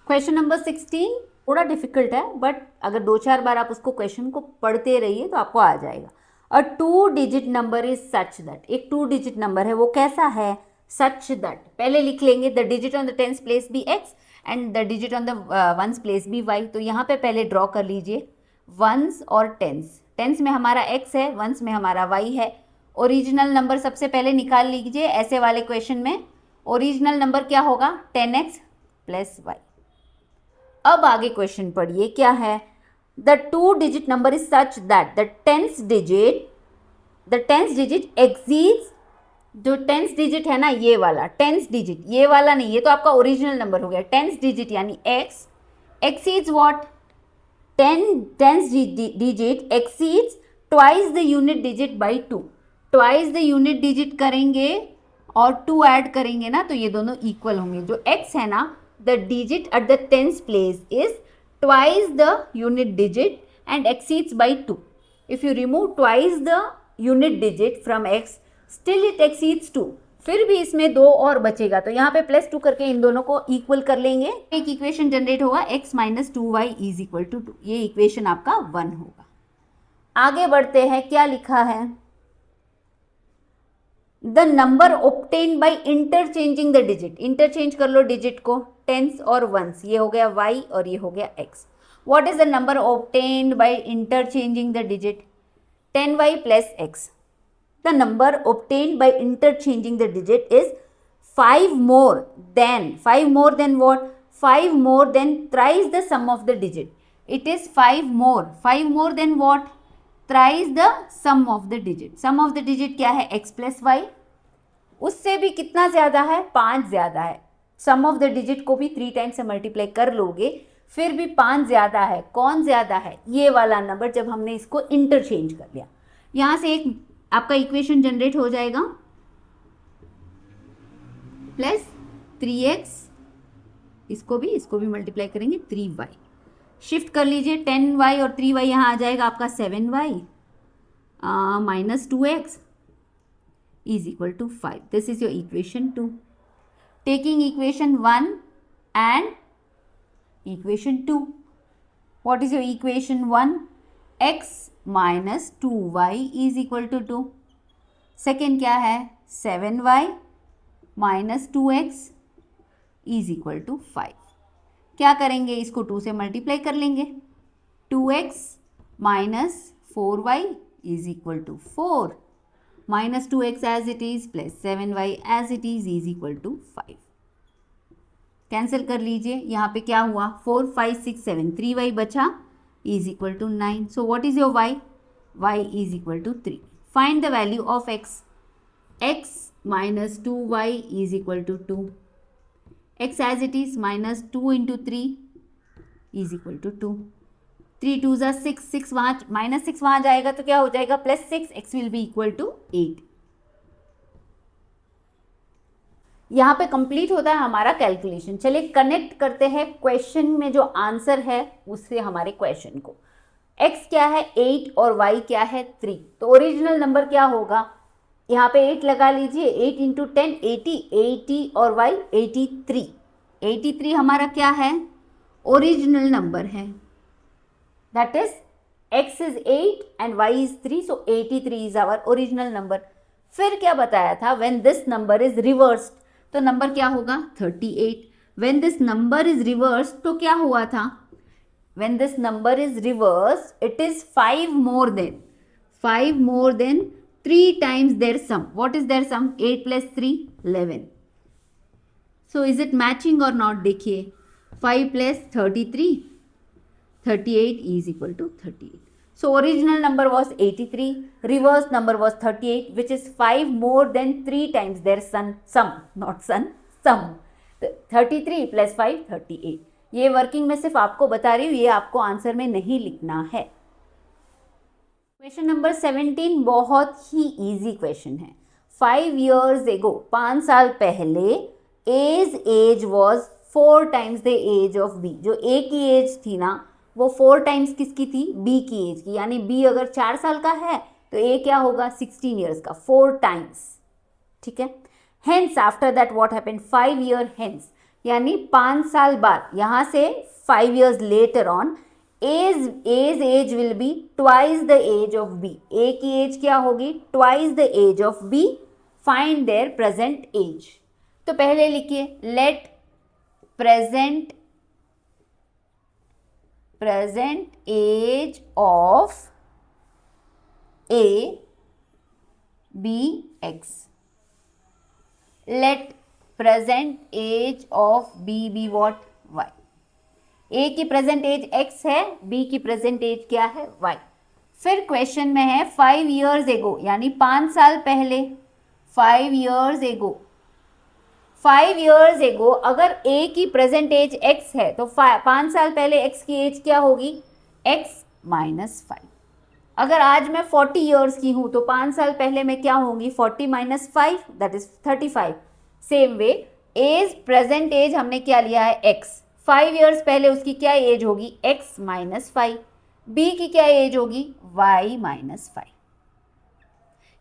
Question number 16 थोड़ा difficult है, but अगर 2-4 बार आप उसको क्वेश्चन को पढ़ते रहिए तो आपको आ जाएगा। अ 2 digit number is such that, एक 2 डिजिट नंबर है, वो कैसा है? सच दैट, पहले लिख लेंगे the digit on the tens place be x and the digit on the ones place be y. तो यहाँ पे पहले ड्रॉ कर लीजिए वंस और टेंस। टेंस में हमारा एक्स है, वंस में हमारा वाई है। ओरिजिनल नंबर सबसे पहले निकाल लीजिए। ऐसे वाले क्वेश्चन में ओरिजिनल नंबर क्या होगा? 10x plus Y. अब आगे क्वेश्चन पढ़िए, क्या है? The 2 digit number is such that the tens digit exceeds, जो टेंस डिजिट है ना, ये वाला टेंस डिजिट, ये वाला नहीं, ये तो आपका ओरिजिनल नंबर हो गया। टेंस डिजिट यानी x exceeds what? Tens digit exceeds twice the unit digit by 2। Twice the unit digit करेंगे और 2 ऐड करेंगे ना, तो ये दोनों इक्वल होंगे। जो x है ना, the digit at the tens place is twice the unit digit and exceeds by 2. If you remove twice the unit digit from x, still it exceeds 2. फिर भी इसमें 2 और बचेगा, तो यहाँ पे +2 करके इन दोनों को इक्वल कर लेंगे। एक इक्वेशन जनरेट होगा x minus 2y is equal to 2। ये इक्वेशन आपका 1 होगा। आगे बढ़ते हैं, क्या लिखा है? The number obtain by interchanging the digit, interchange कर लो डिजिट को, टेंस और वंस, ये हो गया y और ये हो गया x। What is the number obtained by interchanging the digit? 10y plus x। The number obtained by interchanging the digit is 5 more than what? 5 more than thrice the sum of the digit. It is 5 more than what? Thrice the sum of the digit. sum of the digit क्या है? x plus y. उससे भी कितना ज्यादा है? 5 ज्यादा है। सम of the digit को भी 3 टाइम्स से मल्टीप्लाई कर लोगे, फिर भी 5 ज्यादा है। कौन ज्यादा है? ये वाला नंबर, जब हमने इसको इंटरचेंज कर लिया। यहां से एक आपका इक्वेशन जनरेट हो जाएगा, प्लस 3x, इसको भी मल्टीप्लाई करेंगे 3y। शिफ्ट कर लीजिए, 10y और 3y यहाँ आ जाएगा आपका 7y minus 2x is equal to 5. This is your equation 2. Taking equation 1 and equation 2. What is your equation 1? X minus 2y is equal to 2. Second क्या है? 7y minus 2x is equal to 5. क्या करेंगे? इसको 2 से multiply कर लेंगे। 2x minus 4y is equal to 4. minus 2x as it is plus 7y as it is equal to 5. Cancel कर लीजिए। यहाँ पे क्या हुआ? 4, 5, 6, 7, 3y बचा is equal to 9. So what is your y? y is equal to 3. Find the value of x. x minus 2y is equal to 2. x as it is minus 2 into 3 is equal to 2. 3 2 जा 6, 6 वहाँ minus 6 वहाँ जाएगा तो क्या हो जाएगा? Plus 6, x will be equal to 8। यहाँ पे कंप्लीट होता है हमारा कैलकुलेशन। चलिए कनेक्ट करते हैं क्वेश्चन में जो आंसर है उससे हमारे क्वेश्चन को। x क्या है? 8 और y क्या है? 3। तो ओरिजिनल नंबर क्या होगा? यहाँ पे 8 लगा लीजिए, 8 इंटू 10 80, 80 और y 83। 83 हमारा क्या है? ओरिजिनल नंबर है। That is x is 8 and y is 3, so 83 is our original number. फिर क्या बताया था? When this number is reversed, तो नंबर क्या होगा? 38. When this number is reversed, तो क्या हुआ था? When this number is reversed, it is 5 more than 3 times their sum. What is their sum? 8 plus 3, 11. So is it matching or not? देखिए, 5 plus 33, 38 is equal to 38. So original number was 83, reverse number was 38, which is 5 more than 3 times their sum. 33 plus 5, 38. ये working में सिर्फ आपको बता रही हूँ, ये आपको आंसर में नहीं लिखना है। क्वेश्चन नंबर 17 बहुत ही इजी क्वेश्चन है। 5 years ago, 5 साल पहले, A's age was 4 times the age of B. जो A की एज थी ना, वो 4 टाइम्स किसकी थी? B की एज की। यानी B अगर 4 साल का है तो A क्या होगा? 16 years का, 4 टाइम्स। ठीक है। Hence after that what happened? 5 year hence यानी 5 साल बाद, यहाँ से 5 years later on, A's age will be twice the age of B. A की एज क्या होगी? twice the age of B. Find their present age. तो पहले लिखिए let present age of A be X. Let present age of B be what? Y. A की present age x है, B की present age क्या है? y. फिर question में है 5 years ago, यानी 5 साल पहले, 5 years ago, 5 years ago अगर A की प्रेजेंट एज x है तो 5 साल पहले x की एज क्या होगी? x minus 5. अगर आज मैं 40 years की हूं तो 5 साल पहले मैं क्या होंगी? 40 minus 5 that is 35. Same way age present age हमने क्या लिया है? x. 5 years पहले उसकी क्या एज होगी? x minus 5. b की क्या एज होगी? y minus 5.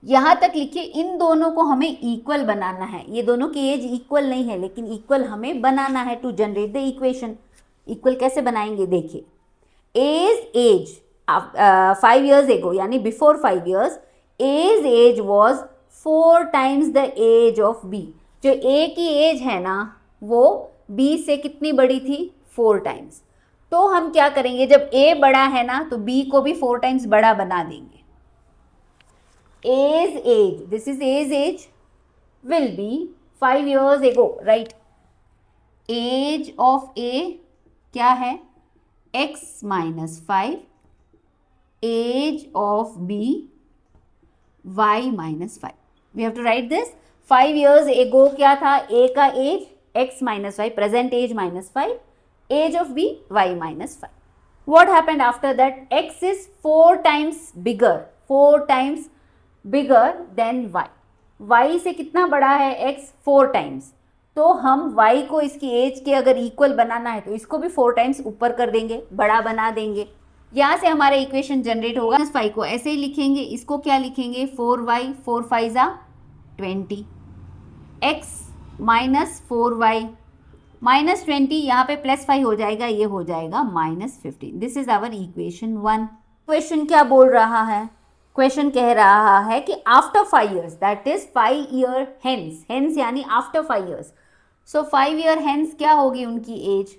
यहां तक लिखिए. इन दोनों को हमें इक्वल बनाना है. ये दोनों की एज इक्वल नहीं है लेकिन इक्वल हमें बनाना है to generate the equation. Equal कैसे बनाएंगे? देखिए एज 5 years ago यानी before 5 years A's age was 4 times the age of B. जो A की एज है ना वो B से कितनी बड़ी थी? 4 times. तो हम क्या करेंगे? जब A बड़ा है ना तो B को भी 4 times बड़ा बना देंगे. A's age, this is A's age, will be 5 years ago, right? Age of A क्या है? X minus 5. Age of B y minus 5. We have to write this. 5 years ago क्या था? A का as x minus 5, present age minus 5, age of B y minus 5. What happened after that? X is 4 times bigger, 4 times bigger than y. y से कितना बड़ा है x? 4 times. तो हम y को इसकी एज के अगर इक्वल बनाना है तो इसको भी 4 times ऊपर कर देंगे, बड़ा बना देंगे. यहाँ से हमारा इक्वेशन जनरेट होगा. 5 को ऐसे ही लिखेंगे. इसको क्या लिखेंगे? 4y, 4 5 जा 20. x माइनस 4y माइनस 20, यहाँ पे प्लस 5 हो जाएगा, ये हो जाएगा minus 15. This is our equation 1. Question क्या बोल रहा है? क्वेश्चन कह रहा है कि after 5 years, that is 5 year hence, hence यानी after 5 years. So 5 year hence क्या होगी उनकी एज?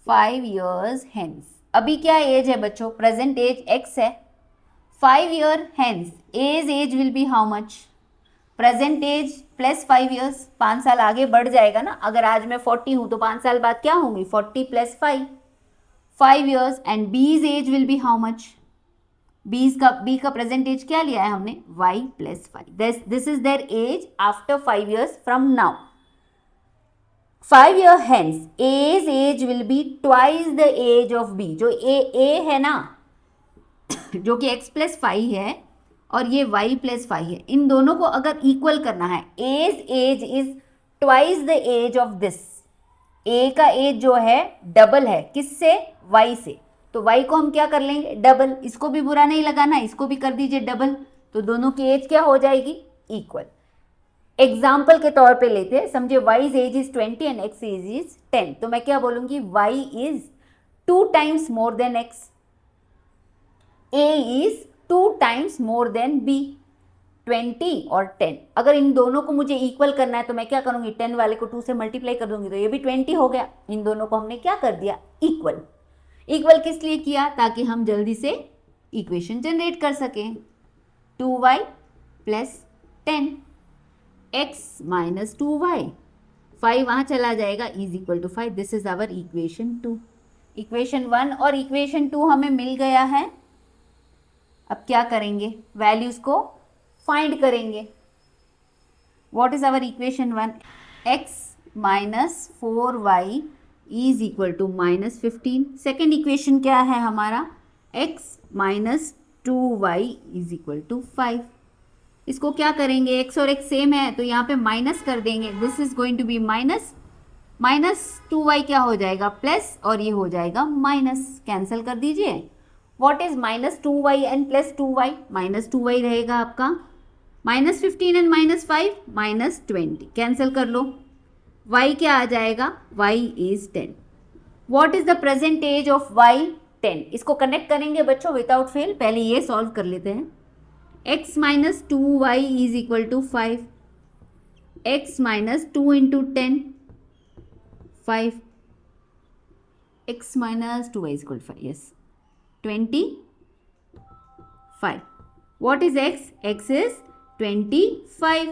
5 years hence. अभी क्या एज है बच्चों? प्रेजेंट एज x है. 5 year hence A's age will be how much? Present age plus 5 years, 5 साल आगे बढ़ जाएगा ना. अगर आज मैं 40 हूं तो 5 साल बाद क्या होंगी? 40 plus 5 years. And B's age will be how much? B का प्रेजेंट एज क्या लिया है हमने? y plus 5. This is their age after 5 years from now. 5 year hence A's age will be twice the age of B. जो A है ना जो कि x प्लस 5 है और ये y प्लस 5 है, इन दोनों को अगर इक्वल करना है, A's age is twice the age of this. A का एज जो है डबल है, किससे? y से. तो y को हम क्या कर लेंगे? डबल. इसको भी बुरा नहीं लगाना, इसको भी कर दीजिए डबल. तो दोनों की एज क्या हो जाएगी? इक्वल. एग्जाम्पल के तौर पे लेते हैं. समझिए y age is 20 and x age is 10. तो मैं क्या बोलूंगी? y is 2 times more than x. A is 2 times more than B. 20 और 10. अगर इन दोनों को मुझे इक्वल करना है तो मैं क्या करूंगी? 10 वाले को 2 से मल्टीप्लाई कर दूंगी तो ये भी 20 हो गया. इन दोनों को हमने क्या कर दिया? इक्वल. इक्वल किस लिए किया? ताकि हम जल्दी से इक्वेशन जनरेट कर सकें. 2y plus 10 x minus 2y, 5 वहाँ चला जाएगा, is equal to 5. This is our equation 2. Equation 1 और इक्वेशन 2 हमें मिल गया है. अब क्या करेंगे? वैल्यूज को फाइंड करेंगे. What is our equation 1? x minus 4y is equal to minus 15. Second equation क्या है हमारा? x minus 2y is equal to 5. इसको क्या करेंगे? x और x सेम है तो यहाँ पे माइनस कर देंगे. This is going to be minus 2y क्या हो जाएगा? प्लस, और ये हो जाएगा माइनस. कैंसिल कर दीजिए. What is minus 2y and plus 2y? Minus 2y रहेगा आपका. Minus 15 and minus 5 minus 20. Cancel कर लो. y क्या आ जाएगा, y is 10. What is the present age of y? 10. इसको कनेक्ट करेंगे बच्चों विदाउट फेल. पहले ये सॉल्व कर लेते हैं. x minus 2y is equal to 5. x minus 2 into 10 5. x minus 2y is equal to 5. Yes 25. What is x? x is 25.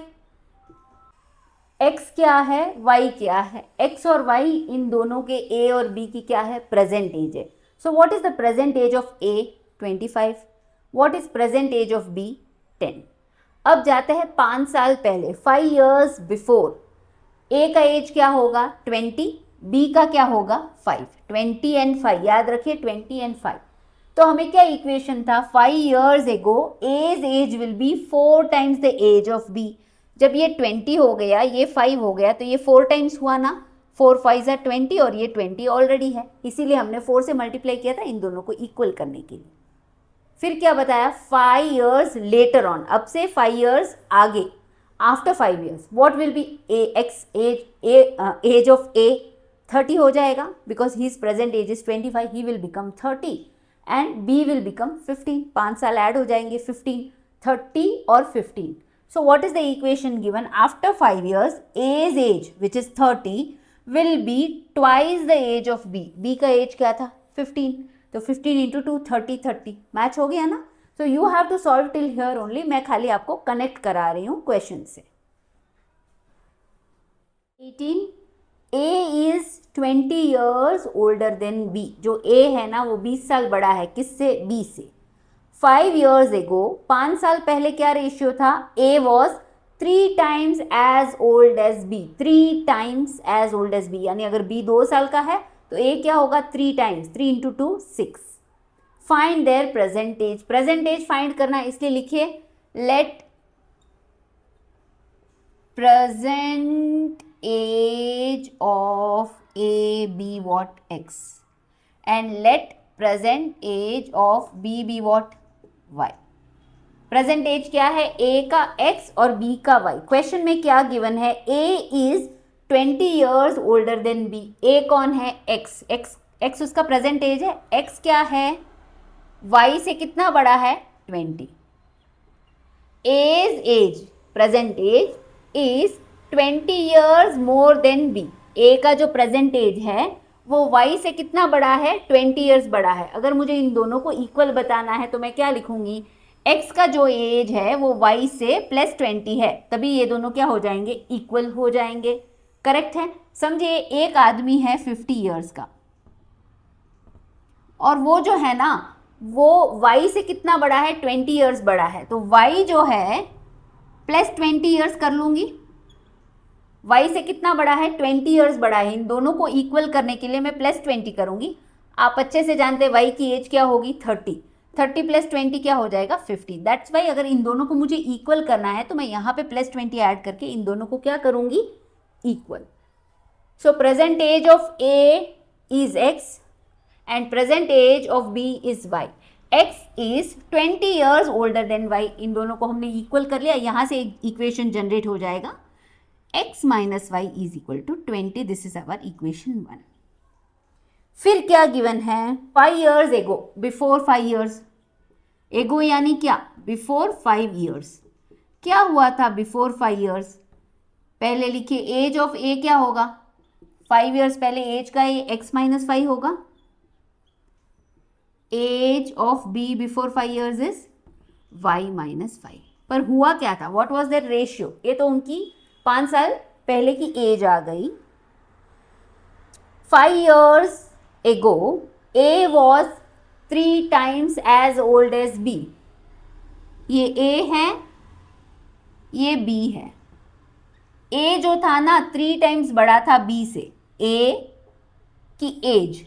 x क्या है, y क्या है? x और y इन दोनों के a और b की क्या है, प्रेजेंट एज है. So what is the present age of a? 25. What is present age of b? 10. अब जाते हैं 5 साल पहले, 5 years बिफोर. a का एज क्या होगा, 20. b का क्या होगा, 5. 20 एंड 5, याद रखिए 20 एंड 5. तो हमें क्या इक्वेशन था, 5 years ago a's age will be 4 times the age of b. जब ये 20 हो गया, ये 5 हो गया, तो ये 4 टाइम्स हुआ ना. 4 5 are 20 और ये 20 ऑलरेडी है, इसीलिए हमने 4 से मल्टीप्लाई किया था इन दोनों को इक्वल करने के लिए. फिर क्या बताया, 5 years लेटर ऑन, अब से 5 years आगे, after 5 years what will be X age of A? 30 हो जाएगा, because he's present age is 25, he will become 30 and B will become 15. 5 साल ऐड हो जाएंगे, 15, 30 और 15. So what is the equation given? After 5 years, A's age, which is 30, will be twice the age of B. B का age क्या था, 15. तो 15 into 2, 30, 30. Match हो गया ना. So you have to solve till here only. मैं खाली आपको कनेक्ट करा रही हूँ क्वेश्चन से. 18. A is 20 years older than B. जो A है ना वो 20 साल बड़ा है, किससे, B से. 5 years ago, 5 साल पहले क्या रेशियो था, A was 3 times as old as B. 3 times as old as B, यानी अगर B 2 साल का है तो A क्या होगा, 3 times. 3 into 2, 6. Find their present age. present age find करना, इसलिए लिखिए let present age of A be what, X, and let present age of B be what, y. Present age क्या है, a का x और b का y. Question में क्या गिवन है, a is 20 years older then b. a कौन है, x. x उसका प्रेजेंट एज है. x क्या है, y से कितना बड़ा है, 20. a's age, present age is 20 years more than b. a का जो प्रेजेंट एज है वो y से कितना बड़ा है, 20 years बड़ा है. अगर मुझे इन दोनों को इक्वल बताना है तो मैं क्या लिखूंगी, x का जो एज है वो y से प्लस 20 है, तभी ये दोनों क्या हो जाएंगे, इक्वल हो जाएंगे. करेक्ट है. समझिए एक आदमी है 50 years का और वो जो है ना वो y से कितना बड़ा है, 20 years बड़ा है. तो y जो है प्लस 20 years कर लूंगी. y से कितना बड़ा है, 20 years बड़ा है. इन दोनों को इक्वल करने के लिए मैं प्लस 20 करूंगी. आप अच्छे से जानते हैं y की एज क्या होगी, 30. 30 प्लस 20 क्या हो जाएगा, 50. दैट्स वाई अगर इन दोनों को मुझे इक्वल करना है तो मैं यहाँ पे प्लस 20 ऐड करके इन दोनों को क्या करूंगी, equal. So present age of a is x and present age of b is y. x is 20 years older than y. इन दोनों को हमने इक्वल कर लिया, यहाँ से इक्वेशन जनरेट हो जाएगा, x minus y is equal to 20. This is our equation 1. फिर क्या गिवन है, 5 years एगो, बिफोर 5 years एगो यानी क्या, बिफोर 5 years. क्या हुआ था बिफोर 5 years, पहले लिखिए एज ऑफ ए क्या होगा, 5 years पहले एज का ए x माइनस 5 होगा. Age of b before 5 years is y minus 5. पर हुआ क्या था, व्हाट वाज दैट रेशियो, ये तो उनकी 5 साल पहले की एज आ गई. 5 years ago A was 3 times as old as B. ये A है, ये B है. A जो था ना 3 times बड़ा था B से. A की एज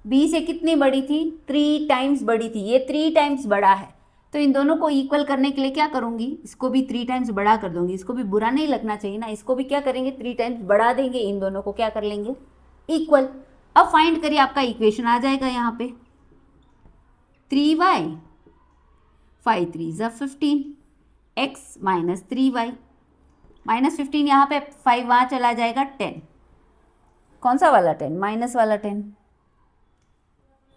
B से कितनी बड़ी थी, 3 times बड़ी थी. ये 3 times बड़ा है, तो इन दोनों को इक्वल करने के लिए क्या करूंगी, इसको भी 3 times बड़ा कर दूंगी. इसको भी बुरा नहीं लगना चाहिए ना, इसको भी क्या करेंगे, 3 times बढ़ा देंगे, इन दोनों को क्या कर लेंगे, इक्वल. अब फाइंड करिए, आपका इक्वेशन आ जाएगा यहाँ पे 3y 5 3 15 x minus 3y minus 15, यहाँ पे 5 वहाँ चला जाएगा 10. कौन सा वाला 10? माइनस वाला 10।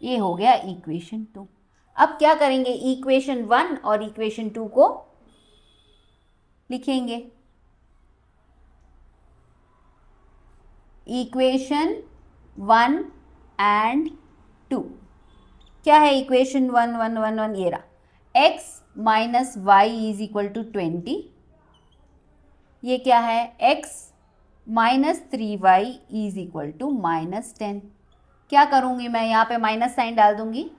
ये हो गया इक्वेशन 2। अब क्या करेंगे, इक्वेशन 1 और इक्वेशन 2 को लिखेंगे। इक्वेशन 1 एंड 2 क्या है? इक्वेशन 1 1 1 1 ये रहा, x minus y is equal to 20। ये क्या है? x minus 3y is equal to minus 10। क्या करूँगी मैं, यहाँ पे माइनस साइन डाल दूंगी,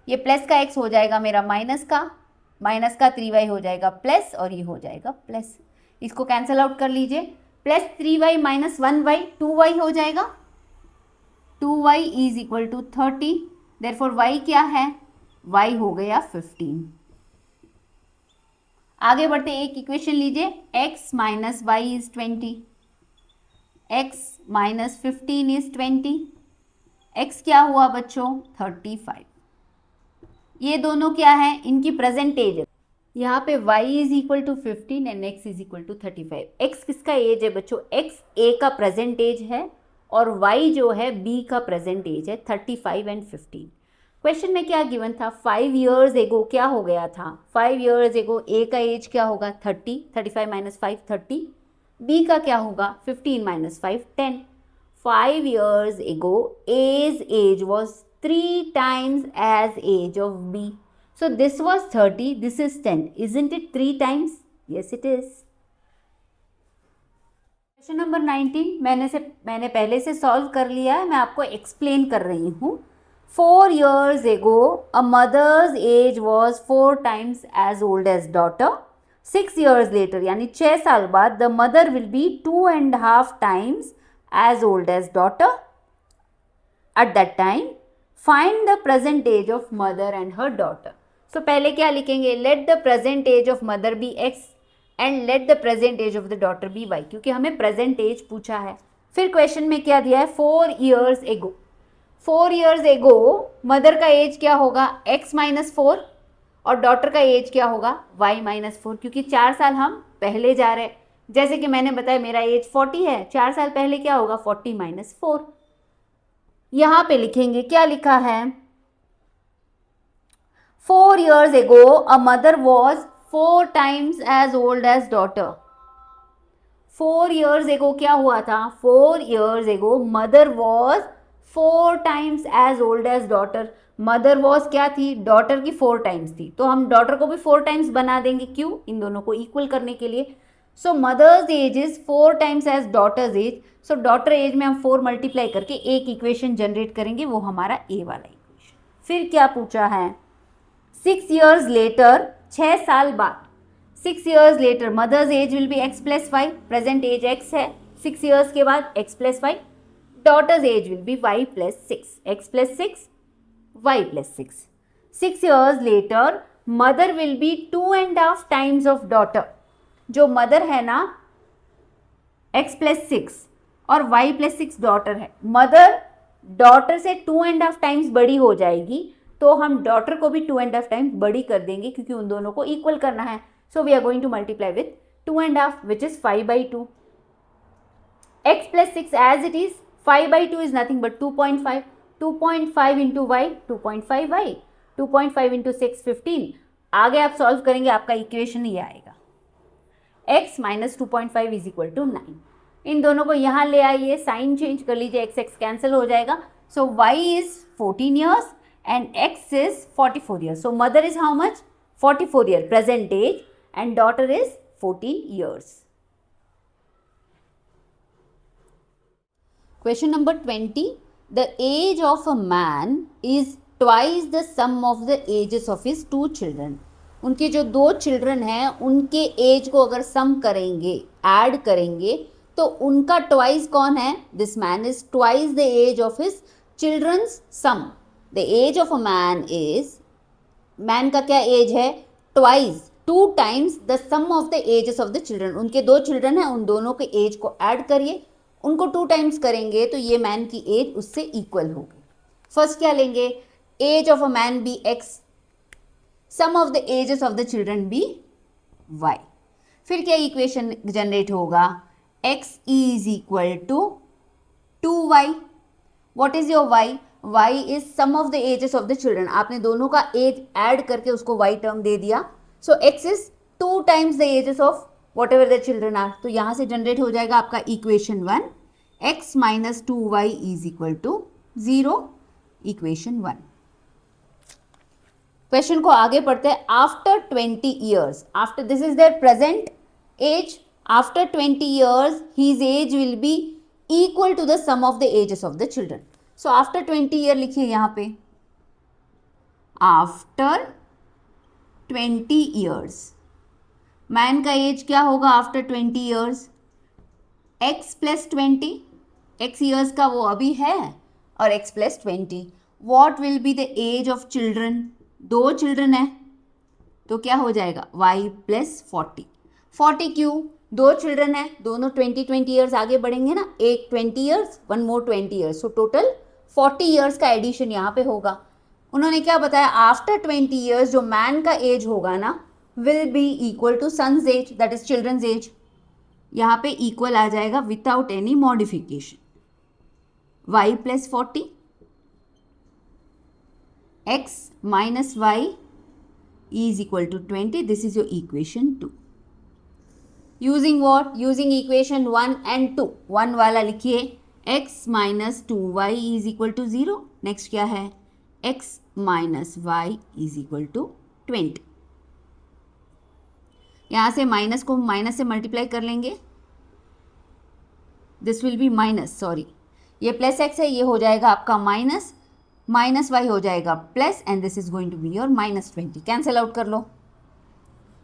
ये प्लस का x हो जाएगा मेरा माइनस का 3y हो जाएगा प्लस, और ये हो जाएगा प्लस। इसको कैंसिल आउट कर लीजिए, plus 3y minus 1y 2y हो जाएगा, 2y is equal to 30। Therefore y क्या है? y हो गया 15। आगे बढ़ते एक इक्वेशन लीजिए, x minus y is 20, x minus 15 is 20, x क्या हुआ बच्चों? 35। ये दोनों क्या है? इनकी प्रेजेंट एज है। यहाँ पे y is equal to 15 and x is equal to 35। x किसका एज है बच्चों? x a का प्रेजेंट एज है और y जो है b का प्रेजेंट एज है 35 एंड 15। क्वेश्चन में क्या गिवन था? 5 years एगो क्या हो गया था? 5 years एगो a का एज क्या होगा? 30, 35 माइनस 5 30, b का क्या होगा? 15 minus 5 10। 5 years ago a's age was 3 times as age of b. So this was 30, this is 10. Isn't it 3 times? Yes it is. Question number 19 मैंने पहले से सॉल्व कर लिया है, मैं आपको एक्सप्लेन कर रही हूँ। 4 years ago a mother's age was 4 times as old as daughter. 6 years later यानी 6 साल बाद the mother will be 2.5 times as old as daughter. At that time find the present age of mother and her daughter. So पहले क्या लिखेंगे? Let the present age of mother be x and let the present age of the daughter be y, क्योंकि हमें present age पूछा है। फिर question में क्या दिया है? 4 years ago। 4 years ago mother का एज क्या होगा? x माइनस 4 और डॉटर का एज क्या होगा? y माइनस 4, क्योंकि 4 साल हम पहले जा रहे हैं। जैसे कि मैंने बताया मेरा एज 40 है, 4 साल पहले क्या होगा? 40 माइनस 4। यहाँ पे लिखेंगे, क्या लिखा है? 4 years ago a mother was 4 times as old as daughter. 4 years ago क्या हुआ था? 4 years ago mother was 4 times as old as daughter. Mother was क्या थी? डॉटर की 4 टाइम्स थी, तो हम डॉटर को भी 4 टाइम्स बना देंगे। क्यों? इन दोनों को इक्वल करने के लिए। So mother's age is 4 times age daughter's age. So daughter age में हम 4 मल्टीप्लाई करके एक इक्वेशन जनरेट करेंगे, वो हमारा ए वाला इक्वेशन। फिर क्या पूछा है? 6 years लेटर, 6 साल बाद, 6 years later mother's age will be x plus 5, present age x है, 6 years के बाद x plus 5, daughter's age will be y plus 6, x plus 6 y plus 6. 6 years later mother will be 2.5 times of daughter. जो mother है ना x plus 6 और y plus 6 daughter है, mother daughter से 2.5 times बड़ी हो जाएगी, तो हम डॉटर को भी 2.5 टाइम्स बड़ी कर देंगे, क्योंकि उन दोनों को इक्वल करना है। So we are going to multiply with 2.5 which is 5/2. x plus 6 as it is, 5/2 is nothing but 2.5. 2.5 into y 2.5y, 2.5 into 6 15। आगे आप सॉल्व करेंगे, आपका इक्वेशन ये आएगा, x minus 2.5 is equal to 9। इन दोनों को यहाँ ले आइए, साइन चेंज कर लीजिए, x x कैंसिल हो जाएगा। So y is 14 years and x is 44 years. So mother is how much? 44 year present age and daughter is 14 years. Question number 20, the age of a man is twice the sum of the ages of his 2 children. उनके जो 2 children हैं उनके as को अगर सम करेंगे, add करेंगे, तो उनका ट्वाइस कौन है? This man is twice the age of his children's sum. The age of a man is, man का क्या एज है? Twice, 2 times the sum of the ages of the children. उनके 2 चिल्ड्रन हैं, उन दोनों के एज को ऐड करिए, उनको 2 टाइम्स करेंगे तो ये मैन की एज उससे इक्वल होगी. फर्स्ट क्या लेंगे? Age of a man be x, sum of the ages of the children be y. फिर क्या इक्वेशन जनरेट होगा? x is equal to 2y. What is your y? y is sum of the ages of the children. आपने दोनों का as add करके उसको y term दे दिया. So x is 2 times the ages of whatever the children are. तो यहाँ से generate हो जाएगा आपका equation 1, x minus 2y is equal to 0. Equation 1. Question को आगे पढ़ते हैं. After 20 years, after this is their present age, after 20 years his age will be equal to the sum of the ages of the children. So after 20 year लिखिए यहाँ पे. After 20 years man का age क्या होगा after 20 years? x plus 20, x years का वो अभी है, और x plus 20. What will be the age of children? 2 children है तो क्या हो जाएगा? y plus 40. 40 क्यों? 2 चिल्ड्रन है, दोनों 20 ईयर्स आगे बढ़ेंगे ना, एक 20 years, one more 20 years, so total 40 years का एडिशन यहाँ पे होगा. उन्होंने क्या बताया? आफ्टर 20 ईयर्स जो मैन का एज होगा ना will be equal to son's age, that is children's age. यहाँ पे इक्वल आ जाएगा without any modification. y plus 40, x minus y is equal to 20. This is your equation 2. Using what? Using equation 1 and 2. 1 वाला लिखिए, x minus 2y is equal to 0. Next क्या है? x minus y is equal to 20. यहाँ से minus को minus से multiply कर लेंगे. This will B minus, sorry, ये प्लस x है, ये हो जाएगा आपका माइनस, माइनस y हो जाएगा plus, and this is going to be your minus 20. Cancel out कर लो.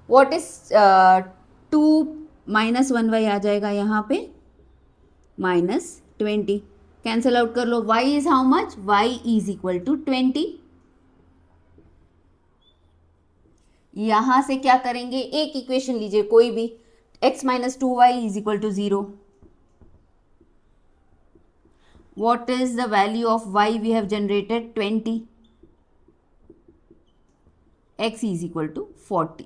व्हाट इज 2 माइनस 1y आ जाएगा यहाँ पे माइनस 20. कैंसिल आउट कर लो. y is how much? y is equal to 20. यहाँ से क्या करेंगे? एक इक्वेशन लीजिए कोई भी. x minus 2y is equal to 0. What is the value of y we have generated? 20. X is equal to 40.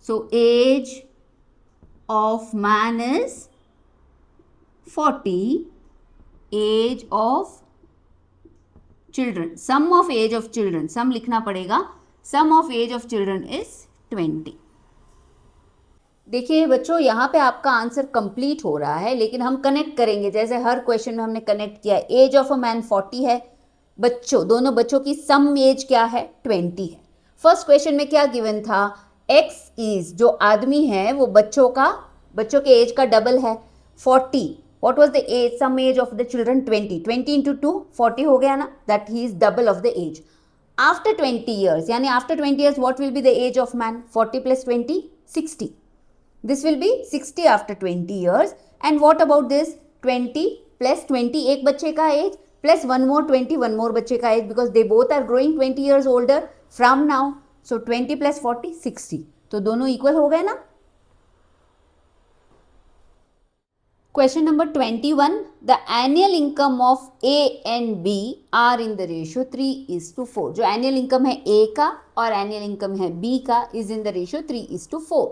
So age of man is 40. Age of children, sum of age of children, sum लिखना पड़ेगा. Sum of age of children is 20. देखिए बच्चों, यहाँ पे आपका answer complete हो रहा है, लेकिन हम कनेक्ट करेंगे जैसे हर क्वेश्चन में हमने कनेक्ट किया. एज ऑफ अ मैन 40 है. बच्चों, दोनों बच्चों की सम एज क्या है? 20 है. फर्स्ट क्वेश्चन में क्या गिवन था? x इज, जो आदमी है वो बच्चों के एज का डबल है, 40. What was the age, some age of the children? 20. 20 into 2 40 हो गया ना, that he is double of the age. After 20 years, यानी after 20 years what will be the age of man? 40 plus 20 60. This will be 60 after 20 years. And what about this? 20 plus 20, एक बच्चे का age, plus one more 20, one more बच्चे का age, because they both are growing 20 years older from now. So 20 plus 40, 60. तो दोनों equal हो गए ना. Question number 21. The annual income of A and B are in the ratio 3:4. जो annual income है A का और annual income है B का is in the ratio 3:4.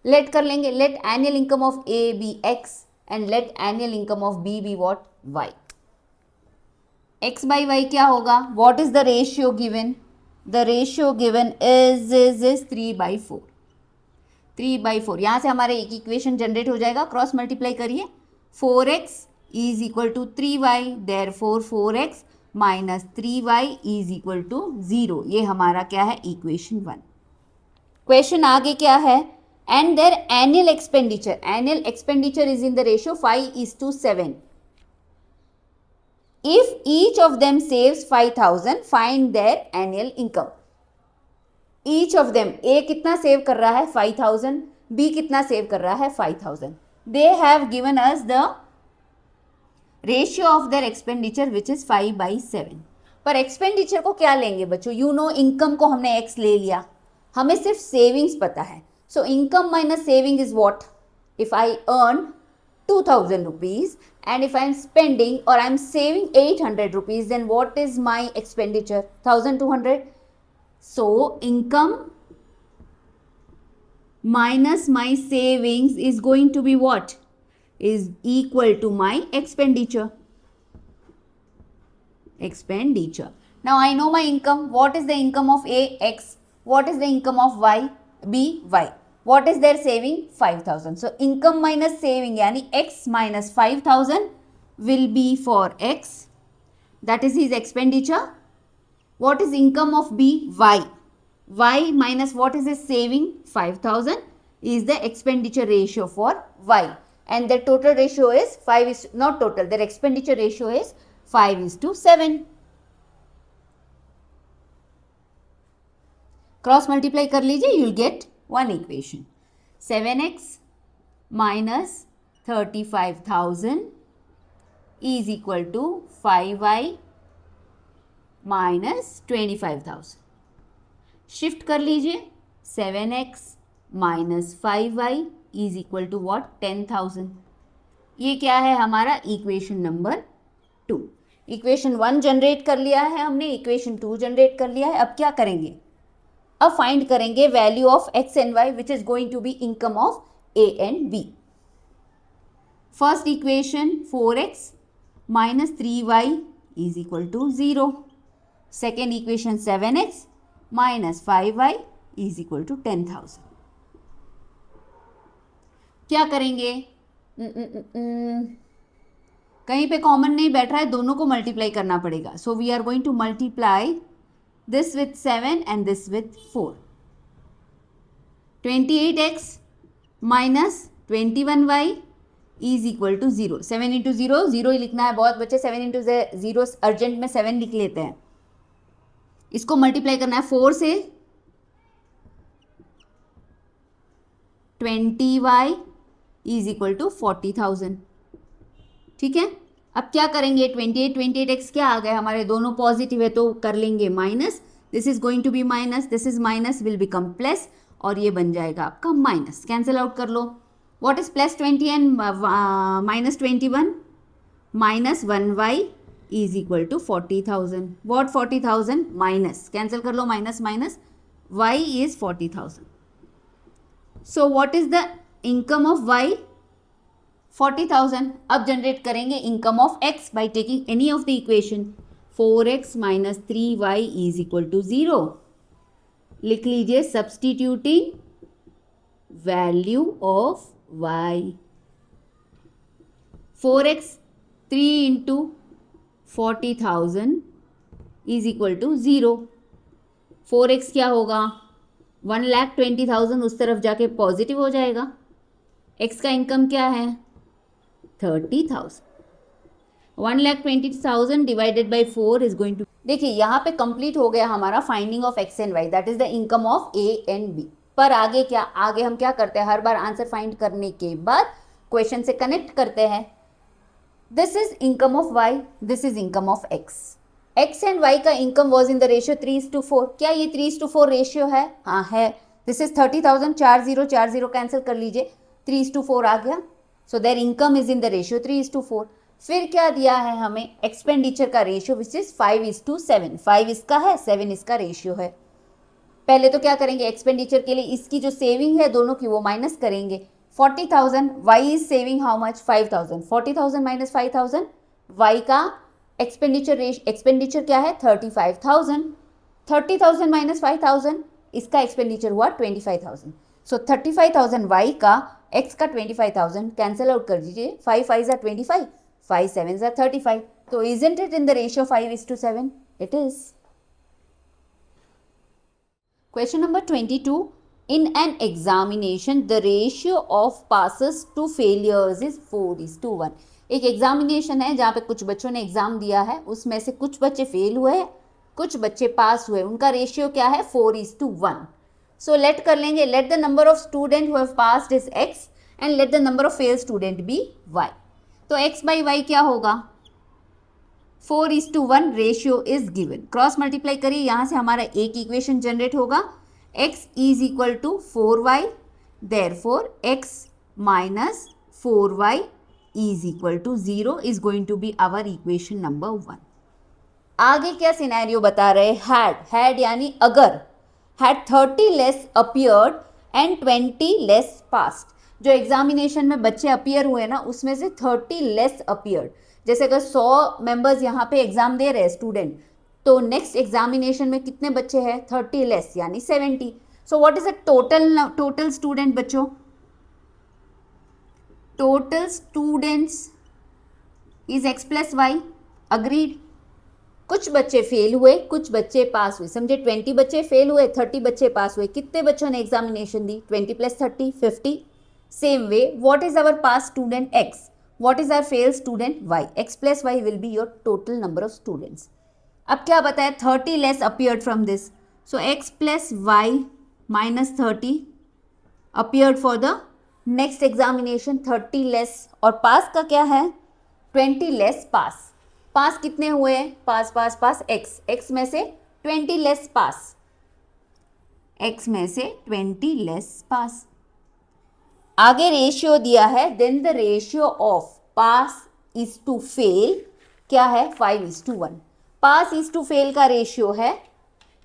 Let कर लेंगे. Let annual income of A B x and let annual income of B B what? Y. X by y क्या होगा? What is the ratio given? The ratio given is 3/4. 3/4. यहाँ से हमारे एक equation generate हो जाएगा. क्रॉस मल्टीप्लाई करिए. 4x is equal to 3y, therefore 4x minus 3y is equal to 0. ये हमारा क्या है? इक्वेशन 1. क्वेश्चन आगे क्या है? And their annual expenditure is in the ratio 5:7. If each of them saves 5,000, find their annual income. Each of them, A कितना save कर रहा है? 5,000. B कितना सेव कर रहा है? 5,000. They have given us the ratio of their expenditure which is 5/7. पर expenditure को क्या लेंगे बच्चों? यू नो, इनकम को हमने x ले लिया, हमें सिर्फ सेविंग्स पता है. So income minus saving is what? If I earn 2,000 rupees and if I am spending or I am saving 800 rupees, then what is my expenditure? 1,200. So income minus my savings is going to be what? is equal to my expenditure. Now I know my income. What is the income of A? X. What is the income of Y? B? Y. What is their saving? 5,000. So income minus saving यानी X minus 5,000 will be for X. That is his expenditure. What is income of B? Y. Y minus what is his saving? 5,000 is the expenditure ratio for Y. And the total ratio is 5 is not total. Their expenditure ratio is 5:7. Cross multiply कर लीजिए, you will get one equation. 7x minus 35,000 is equal to 5y minus 25,000. Shift कर लीजिए. 7x minus 5y is equal to what? 10,000. ये क्या है हमारा? Equation number 2. Equation 1 generate कर लिया है हमने, इक्वेशन 2 जनरेट कर लिया है. अब क्या करेंगे? अब फाइंड करेंगे value of x and y which is going to be income of A and B. First equation 4x minus 3y is equal to 0. Second equation 7x minus 5y is equal to 10,000. क्या करेंगे? कहीं पे common नहीं बैठ रहा है, दोनों को मल्टीप्लाई करना पड़ेगा. So we are going to multiply this with 7 and this with 4. 28x minus 21y is equal to 0. 7 into 0, 0 ही लिखना है. बहुत बच्चे 7 into 0 अर्जेंट में 7 लिख लेते हैं. इसको मल्टीप्लाई करना है 4 से. 20y is equal to 40,000. ठीक है. अब क्या करेंगे? 28x क्या आ गए हमारे? दोनों पॉजिटिव है तो कर लेंगे minus. This is going to be minus, this is minus will become plus और ये बन जाएगा आपका माइनस. कैंसिल आउट कर लो. What is plus 20 and minus 21? Minus 1y is equal to 40,000. What 40,000? Minus. Cancel कर लो minus minus. y is 40,000. So what is the income of y? 40,000. अब जनरेट करेंगे income of x by taking any of the equation. 4x minus 3y is equal to 0. लिख लीजिए substituting value of y. 4x 3 into 40,000 is equal to 0. 4x क्या होगा? 1,20,000 उस तरफ जाके positive हो जाएगा. x का इनकम क्या है? 30,000. 1,20,000 divided by 4 is going to. देखिए यहाँ पे कंप्लीट हो गया हमारा finding of x and y, that is the income of A and B. पर आगे क्या? आगे हम क्या करते हैं? हर बार आंसर फाइंड करने के बाद क्वेश्चन से कनेक्ट करते हैं. This is income of Y, this is income of X. X and Y का income was in the ratio 3:4. क्या ये 3:4 रेशियो है? हाँ है. This is 30,000. 4 0 कैंसिल कर लीजिए. 3:4 आ गया. So there income is in the ratio 3:4. फिर क्या दिया है हमें? एक्सपेंडिचर का रेशियो विच इज 5:7. 5 इसका है, 7 इसका रेशियो है. पहले तो क्या करेंगे? एक्सपेंडिचर के लिए इसकी जो सेविंग है दोनों की वो माइनस करेंगे. 40,000. Y is saving how much? 5,000. 40,000 minus 5,000. Y का एक्सपेंडिचर क्या है? 35,000. 30,000 माइनस 5,000. इसका एक्सपेंडिचर हुआ 25,000. सो 35,000 वाई का, एक्स का 25,000. कैंसिल आउट कर दीजिए. 5 5 are 25, 5 7 are 35. तो isn't it in the ratio 5:7? It is. Question number 22. In an examination, the ratio of passes to failures is 4:1. एक एग्जामिनेशन है जहाँ पे कुछ बच्चों ने एग्जाम दिया है, उसमें से कुछ बच्चे फेल हुए, कुछ बच्चे पास हुए. उनका रेशियो क्या है? 4:1. सो लेट कर लेंगे. Let the number of student who have passed is x and let the number of fail student be y. तो x बाई y क्या होगा? 4:1 ratio is given. Cross multiply करिए, यहाँ से हमारा एक इक्वेशन जनरेट होगा. x is equal to 4y. Therefore x minus 4y is equal to 0 is going to be our equation number 1. आगे क्या सिनेरियो बता रहे? हैड यानी अगर. had 30 less appeared and 20 less passed. जो एग्जामिनेशन में बच्चे अपीयर हुए ना उसमें से 30 लेस अपीयर्ड। जैसे अगर 100 मेंबर्स यहाँ पे एग्जाम दे रहे हैं स्टूडेंट, तो नेक्स्ट एग्जामिनेशन में कितने बच्चे हैं, 30 लेस यानी 70। So what is the total student बच्चों, total students is x plus Y, agreed. कुछ बच्चे फेल हुए, कुछ बच्चे पास हुए, समझे 20 बच्चे फेल हुए, 30 बच्चे पास हुए। कितने बच्चों ने एग्जामिनेशन दी, 20 plus 30 50। Same way what is our pass student x, what is our fail student y, x plus y will be your total number of students. अब क्या बताया, 30 less appeared from this, so x plus y minus 30 appeared for the next examination, 30 less. और pass का क्या है, 20 less पास। पास कितने हुए हैं, पास पास पास x में से 20 लेस पास, x में से 20 लेस पास। आगे रेशियो दिया है, then the ratio of pass is to fail क्या है, 5:1। पास इज टू फेल का रेशियो है,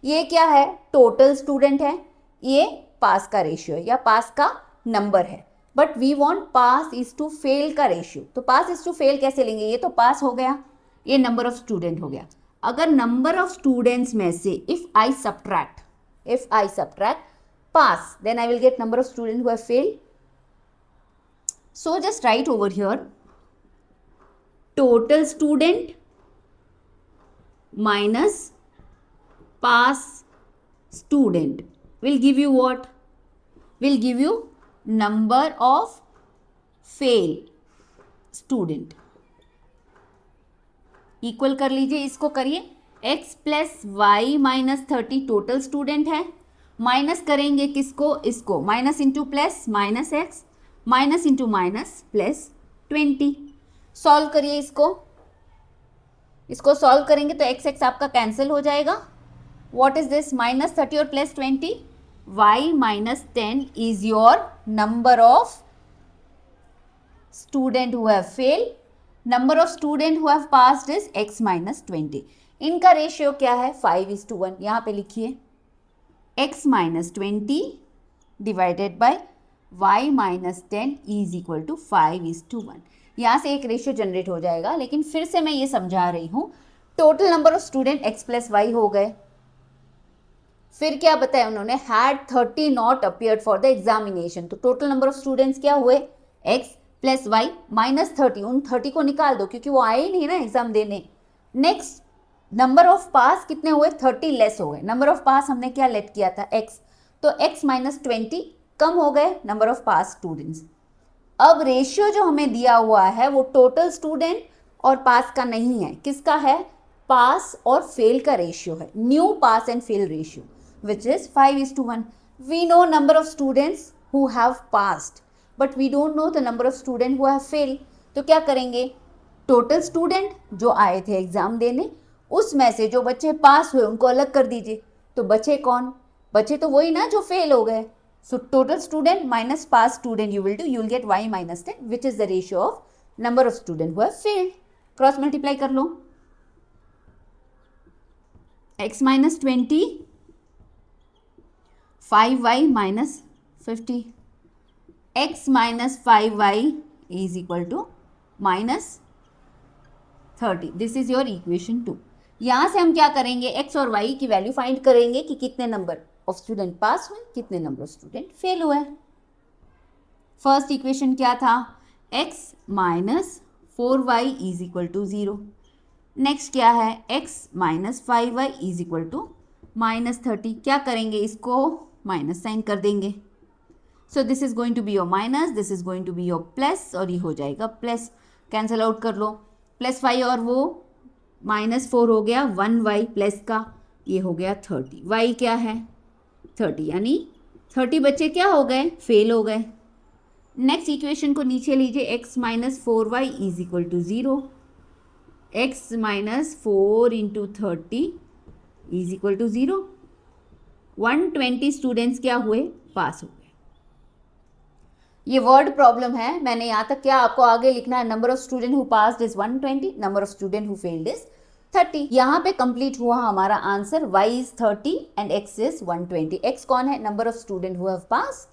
ये क्या है, टोटल स्टूडेंट है, ये पास का रेशियो है या पास का नंबर है। But we want pass is to fail का रेशियो, तो पास इज टू फेल कैसे लेंगे, ये तो पास हो गया, ये नंबर ऑफ स्टूडेंट हो गया। अगर नंबर ऑफ स्टूडेंट्स में से if I subtract pass, then I will get number of student who have failed. So just write over here, total student minus pass student will give you what, will give you number of fail student। Equal कर लीजिए, इसको करिए, x plus y minus 30 total student है, minus करेंगे किसको, इसको, minus into plus minus x, minus into minus plus 20। Solve करिए इसको सॉल्व करेंगे तो x आपका कैंसिल हो जाएगा। व्हाट इज दिस, माइनस 30 और plus 20, y minus 10 is your number of student who have fail, number of student who have passed is x minus 20। इनका ratio क्या है, 5:1। यहाँ पे लिखिए x minus 20 divided by y minus 10 is equal to 5:1। यहाँ से एक रेशियो जनरेट हो जाएगा, लेकिन फिर से मैं ये समझा रही हूँ, total number of student x plus y हो गए। फिर क्या बताया उन्होंने, had 30 not appeared for the examination, तो टोटल नंबर ऑफ स्टूडेंट्स क्या हुए, x प्लस वाई माइनस 30। उन 30 को निकाल दो क्योंकि वो आए ही नहीं ना एग्जाम देने। नेक्स्ट नंबर ऑफ पास कितने हुए, 30 लेस हो गए। नंबर ऑफ पास हमने क्या लेट किया था, x, तो x माइनस 20 कम हो गए नंबर ऑफ पास स्टूडेंट्स। अब रेशियो जो हमें दिया हुआ है वो टोटल स्टूडेंट और पास का नहीं है, किसका है, पास और फेल का रेशियो है, new pass and fail ratio which is 5:1। We know number of students who have passed but we don't know the number of student who have fail. तो क्या करेंगे, टोटल स्टूडेंट जो आए थे एग्जाम देने, उसमें से जो बच्चे पास हुए उनको अलग कर दीजिए। तो बचे कौन, बचे तो वही ना जो फेल हो गए। So total student minus past student you will do, you will get y minus 10 which is the ratio of number of student who have failed. Cross multiply कर लो, x minus 20 5y minus 50, x minus 5y is equal to minus 30. This is your equation 2. यहाँ से हम क्या करेंगे, x और y की value find करेंगे कि कितने नंबर ऑफ स्टूडेंट पास हुए, कितने नंबर ऑफ स्टूडेंट फेल हुए। फर्स्ट इक्वेशन क्या था, x minus 4y is equal to 0। Next क्या है, x minus 5y is equal to minus 30। क्या करेंगे, इसको माइनस साइन कर देंगे। So this is going to be your minus, this is going to be your plus, और ये हो जाएगा प्लस, कैंसिल आउट कर लो। प्लस 5 और वो माइनस 4 हो गया, 1y प्लस का, ये हो गया 30। y क्या है 30, यानी 30 बच्चे क्या हो गए, फेल हो गए। नेक्स्ट इक्वेशन को नीचे लीजिए, x minus 4y is equal to 0, x minus 4 into 30 is equal to 0। 120 students क्या हुए, पास हो गए। ये वर्ड प्रॉब्लम है, मैंने यहाँ तक क्या आपको आगे लिखना है, number of student who passed is 120, number of student who failed is 30। यहाँ पे कंप्लीट हुआ हमारा answer, y is 30 and x is 120। x कौन है, number of student who have pass,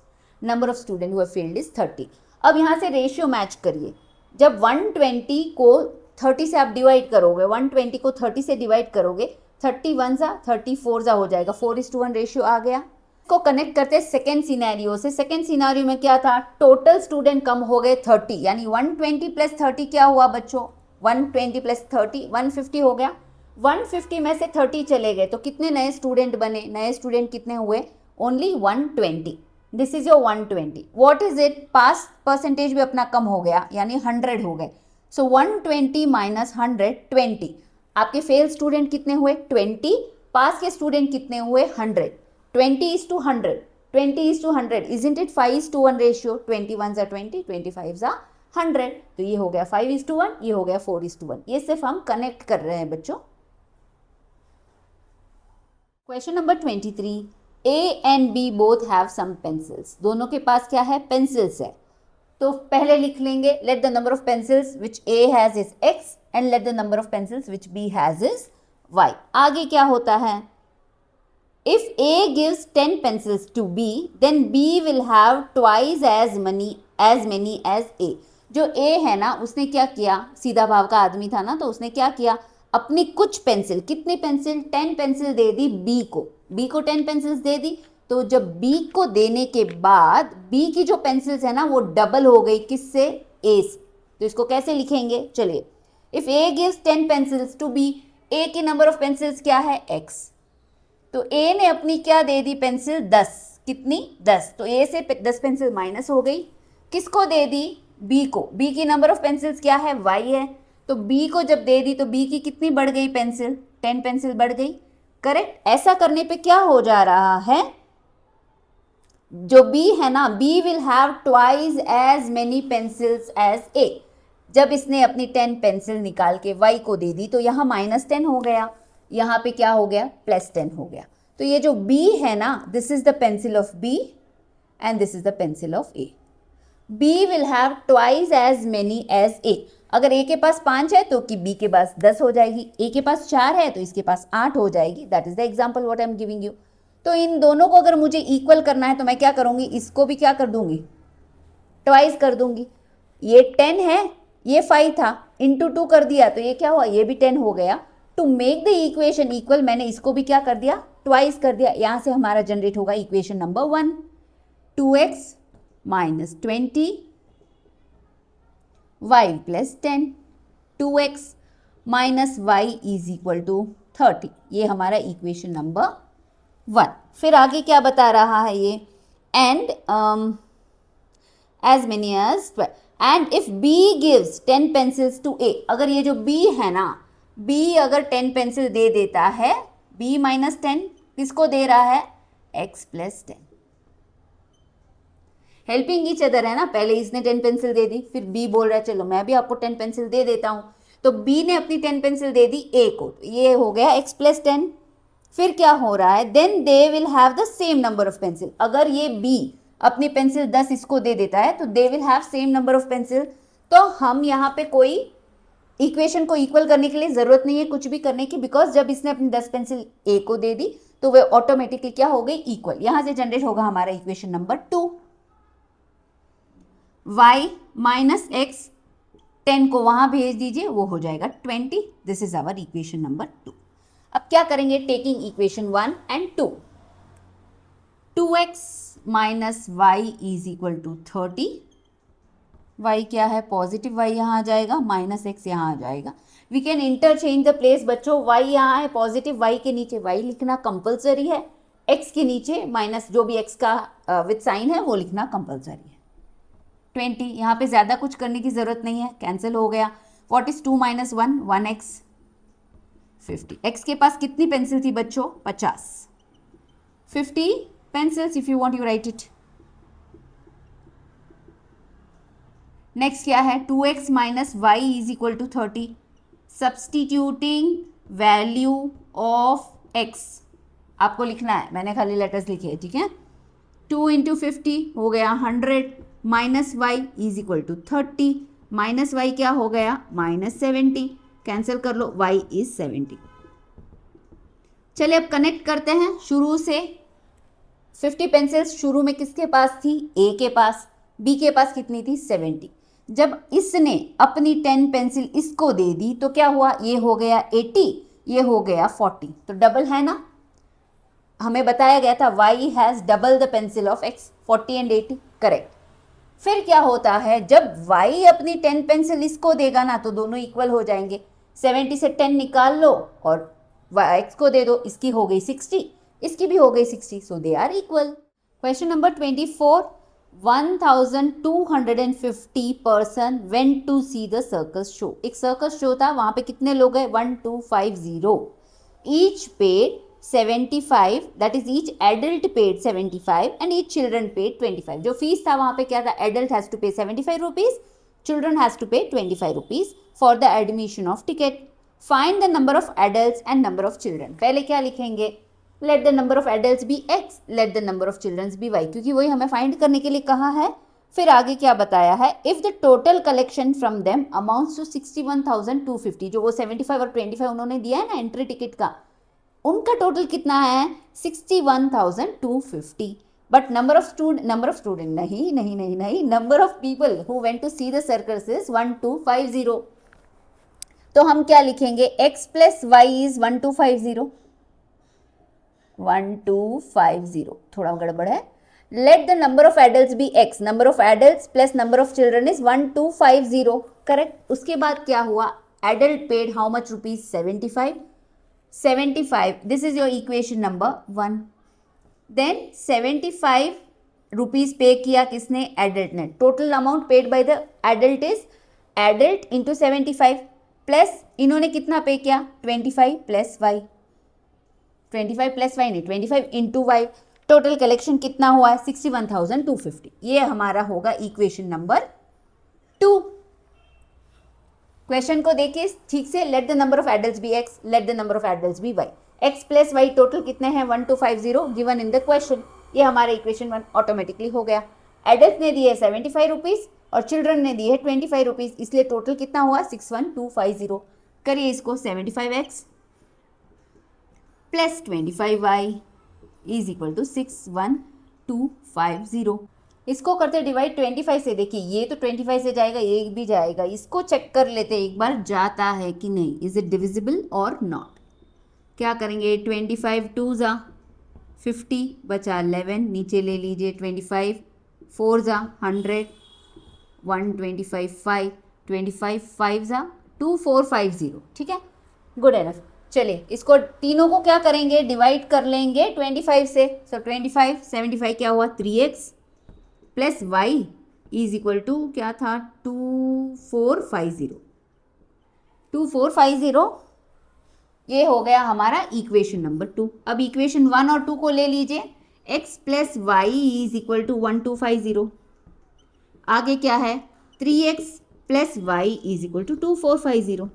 number of student who failed is 30। अब यहाँ से ratio match करिए, जब 120 को 30 से आप डिवाइड करोगे, 120 को 30 से डिवाइड करोगे, 31 सा 34 सा हो जाएगा, 4:1 रेशियो आ गया। इसको कनेक्ट करते हैं सेकेंड सिनेरियो से। सेकेंड सिनेरियो में क्या था, टोटल स्टूडेंट कम हो गए 30, यानी 120 प्लस 30 क्या हुआ बच्चों, 120 प्लस 30 150 हो गया। 150 में से 30 चले गए तो कितने नए स्टूडेंट बने, नए स्टूडेंट कितने हुए, only 120। This is your 120। What is it, pass percentage भी अपना कम हो गया, यानी 100 हो गए। सो 120 माइनस 100 20। आपके फेल स्टूडेंट कितने हुए 20, पास के स्टूडेंट कितने हुए 100। 20:100, 20:100, isn't it 5:1 रेशियो, 21 जा 20, 25 जा 100, तो ये हो गया 5:1, ये हो गया 4:1। ये सिर्फ हम कनेक्ट कर रहे हैं बच्चों। Question number 23, A and B both have some pencils। दोनों के पास क्या है, पेंसिल्स है। तो पहले लिख लेंगे, let the number of pencils which A has is X and let the number of pencils which B has is Y। आगे क्या होता है, if A gives 10 pencils to B then B will have twice as many as A। जो A है ना, उसने क्या किया, सीधा भाव का आदमी था ना, तो उसने क्या किया, अपनी कुछ पेंसिल, कितनी पेंसिल, 10 पेंसिल दे दी B को, B को 10 पेंसिल्स दे दी। तो जब B को देने के बाद B की जो पेंसिल्स है ना वो डबल हो गई, किससे, A से। तो इसको कैसे लिखेंगे, चलिए, if A gives 10 pencils to B, A की नंबर ऑफ पेंसिल्स क्या है, X। तो A ने अपनी क्या दे दी पेंसिल, 10, कितनी, 10। तो A से 10 पेंसिल माइनस हो गई, किसको दे दी, B को। B की नंबर ऑफ पेंसिल्स क्या है, Y है। तो B को जब दे दी तो B की कितनी बढ़ गई पेंसिल, 10 पेंसिल बढ़ गई, करेक्ट। ऐसा करने पे क्या हो जा रहा है, जो B है ना, B will have twice as many pencils as A। जब इसने अपनी 10 पेंसिल निकाल के Y को दे दी तो यहाँ -10 हो गया, यहाँ पे क्या हो गया, +10 हो गया। तो ये जो B है ना, this is the pencil of B and this is the pencil of A। B will have twice as many as A। अगर A के पास 5 है तो कि B के पास 10 हो जाएगी, A के पास 4 है तो इसके पास 8 हो जाएगी। That is the example what I am giving you. तो इन दोनों को अगर मुझे इक्वल करना है तो मैं क्या करूंगी, इसको भी क्या कर दूंगी, ट्वाइस कर दूंगी। ये 10 है, ये 5 था, इंटू 2 कर दिया तो ये क्या हुआ, ये भी 10 हो गया। To make the equation equal मैंने इसको भी क्या कर दिया, ट्वाइस कर दिया। यहां से हमारा जनरेट होगा equation number 1, 2x minus 20 y plus 10, 2x minus y is equal to 30। ये हमारा इक्वेशन नंबर 1। फिर आगे क्या बता रहा है ये, and as many as 12 and if B gives 10 pencils to A। अगर ये जो B है ना, B अगर 10 पेंसिल दे देता है, B माइनस 10 किसको दे रहा है, x plus 10। Helping each other है ना, पहले इसने 10 पेंसिल दे दी, फिर B बोल रहा है चलो मैं भी आपको 10 पेंसिल दे देता हूं। तो B ने अपनी 10 पेंसिल दे दी A को, तो ये हो गया x प्लस 10। फिर क्या हो रहा है, then they will have the same number of pencil. अगर ये B अपनी पेंसिल 10 इसको दे देता है तो दे will have same number of pencil. तो हम यहाँ पे कोई इक्वेशन को इक्वल करने के लिए जरूरत नहीं है कुछ भी करने की, बिकॉज जब इसने अपनी 10 पेंसिल A को दे दी तो वह ऑटोमेटिकली क्या हो गई, इक्वल। यहां से जनरेट होगा हमारा equation number 2, y minus x, 10 को वहां भेज दीजिए, वो हो जाएगा 20। This is our equation number 2। अब क्या करेंगे, taking equation 1 and 2, 2x minus y is equal to 30। y क्या है, पॉजिटिव y यहाँ आ जाएगा, माइनस x यहाँ आ जाएगा। We can interchange the place बच्चों, y यहाँ है, पॉजिटिव y के नीचे y लिखना कंपलसरी है, x के नीचे माइनस जो भी x का विद साइन है वो लिखना कंपलसरी है। 20, यहाँ पे ज़्यादा कुछ करने की ज़रूरत नहीं है, कैंसिल हो गया। What is 2 minus 1, 1x, 50। x के पास कितनी पेंसिल थी बच्चों, 50, 50 pencils if you want you write it. Next क्या है, 2x minus y is equal to 30। Substituting value of x आपको लिखना है, मैंने खाली लेटर्स लिखे हैं, ठीक है। 2 इंटू 50 हो गया 100, minus y is equal to 30, minus y क्या हो गया, माइनस 70, कैंसिल कर लो, y इज 70। चलिए अब कनेक्ट करते हैं शुरू से। 50 पेंसिल्स शुरू में किसके पास थी? ए के पास। बी के पास कितनी थी? 70। जब इसने अपनी 10 पेंसिल इसको दे दी तो क्या हुआ? ये हो गया 80, ये हो गया 40, तो डबल है ना। हमें बताया गया था y has double the pencil of x, 40 and 80, correct. फिर क्या होता है, जब y अपनी 10 पेंसिल इसको देगा ना तो दोनों इक्वल हो जाएंगे। 70 से 10 निकाल लो और x को दे दो, इसकी हो गई 60, इसकी भी हो गई 60, so they are equal. Question number 24, 1250 person went to see the circus show. एक सर्कस शो था, वहां पे कितने लोग गए? 1250। Each paid 75, that is each adult paid 75 and each children paid 25। जो फीस था वहां पे क्या था? एडल्ट हैज टू पे 75 rupees, children has to pay 25 rupees for the admission of ticket. Find the number of adults and number of children. पहले क्या लिखेंगे? Let the number of adults be x, let the number of childrens be y, क्योंकि वही हमें find करने के लिए कहा है। फिर आगे क्या बताया है? If the total collection from them amounts to 61,250, जो वो 75 और 25 उन्होंने दिया है ना एंट्री टिकट का, उनका टोटल कितना है? 61,250। बट नंबर ऑफ स्टूडेंट नहीं, number of people who went to see the circus is 1250। तो हम क्या लिखेंगे? x प्लस वाई इज 1250, 1250, थोड़ा गड़बड़ है। Let the number of adults be x, number of adults plus number of children is 1250, correct. उसके बाद क्या हुआ? Adult paid how much rupees? 75, 75, this is your equation number 1। Then 75 rupees pay किया किसने? Adult ने। Total amount paid by the adult is adult into 75 plus इन्होंने कितना पे किया? 25 प्लस वाई, 25 प्लस वाई नहीं, 25 इंटू वाई। टोटल कलेक्शन कितना हुआ है? 61,250। ये हमारा होगा इक्वेशन नंबर 2। क्वेश्चन को देखिए ठीक से। Let the number of adults be x, let the number of adults be y। x plus y total कितने हैं? 1250 गिवन इन द क्वेश्चन। ये हमारा इक्वेशन 1 ऑटोमेटिकली हो गया। एडल्ट ने दिए 75 रुपीज और चिल्ड्रन ने दिए 25 रुपीज, इसलिए टोटल कितना हुआ? 61,250। करिए इसको। 75x plus 25y is equal to 61,250। इसको करते डिवाइड 25 से। देखिए ये तो 25 से जाएगा, ये भी जाएगा, इसको चेक कर लेते एक बार जाता है कि नहीं। इज इट डिविजिबल और नॉट? क्या करेंगे? 25 2 जा 50 बचा 11, नीचे ले लीजिए 25, 4 जा 100, 125 5, 25 5 जा 2450, ठीक है, गुड एनफ। चलिए इसको तीनों को क्या करेंगे? डिवाइड कर लेंगे 25 से। सो 25 75 क्या हुआ? 3x plus y is equal to क्या था? 2450, 2450। ये हो गया हमारा इक्वेशन नंबर 2। अब इक्वेशन 1 और 2 को ले लीजिए। x plus y is equal to 1250। आगे क्या है? 3x plus y is equal to 2450।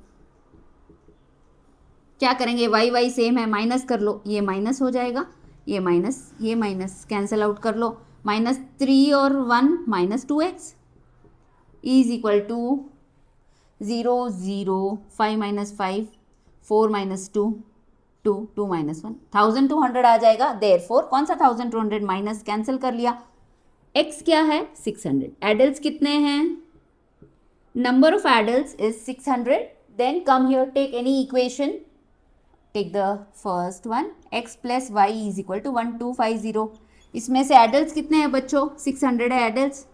क्या करेंगे? वाई वाई सेम है, माइनस कर लो, ये माइनस हो जाएगा, ये माइनस कैंसिल आउट कर लो। -3 और 1 -2x इज इक्वल टू 0 0 5 - 5 4 - 2 2 2 - 1 1200 आ जाएगा। देयरफॉर कौन सा 1200? माइनस कैंसिल कर लिया। x क्या है? 600। एडल्ट्स कितने हैं? Number of adults is 600। Then come here, take any equation, take the first one. x plus y is equal to 1250। इसमें से एडल्ट्स कितने हैं बच्चों? 600 है एडल्ट्स,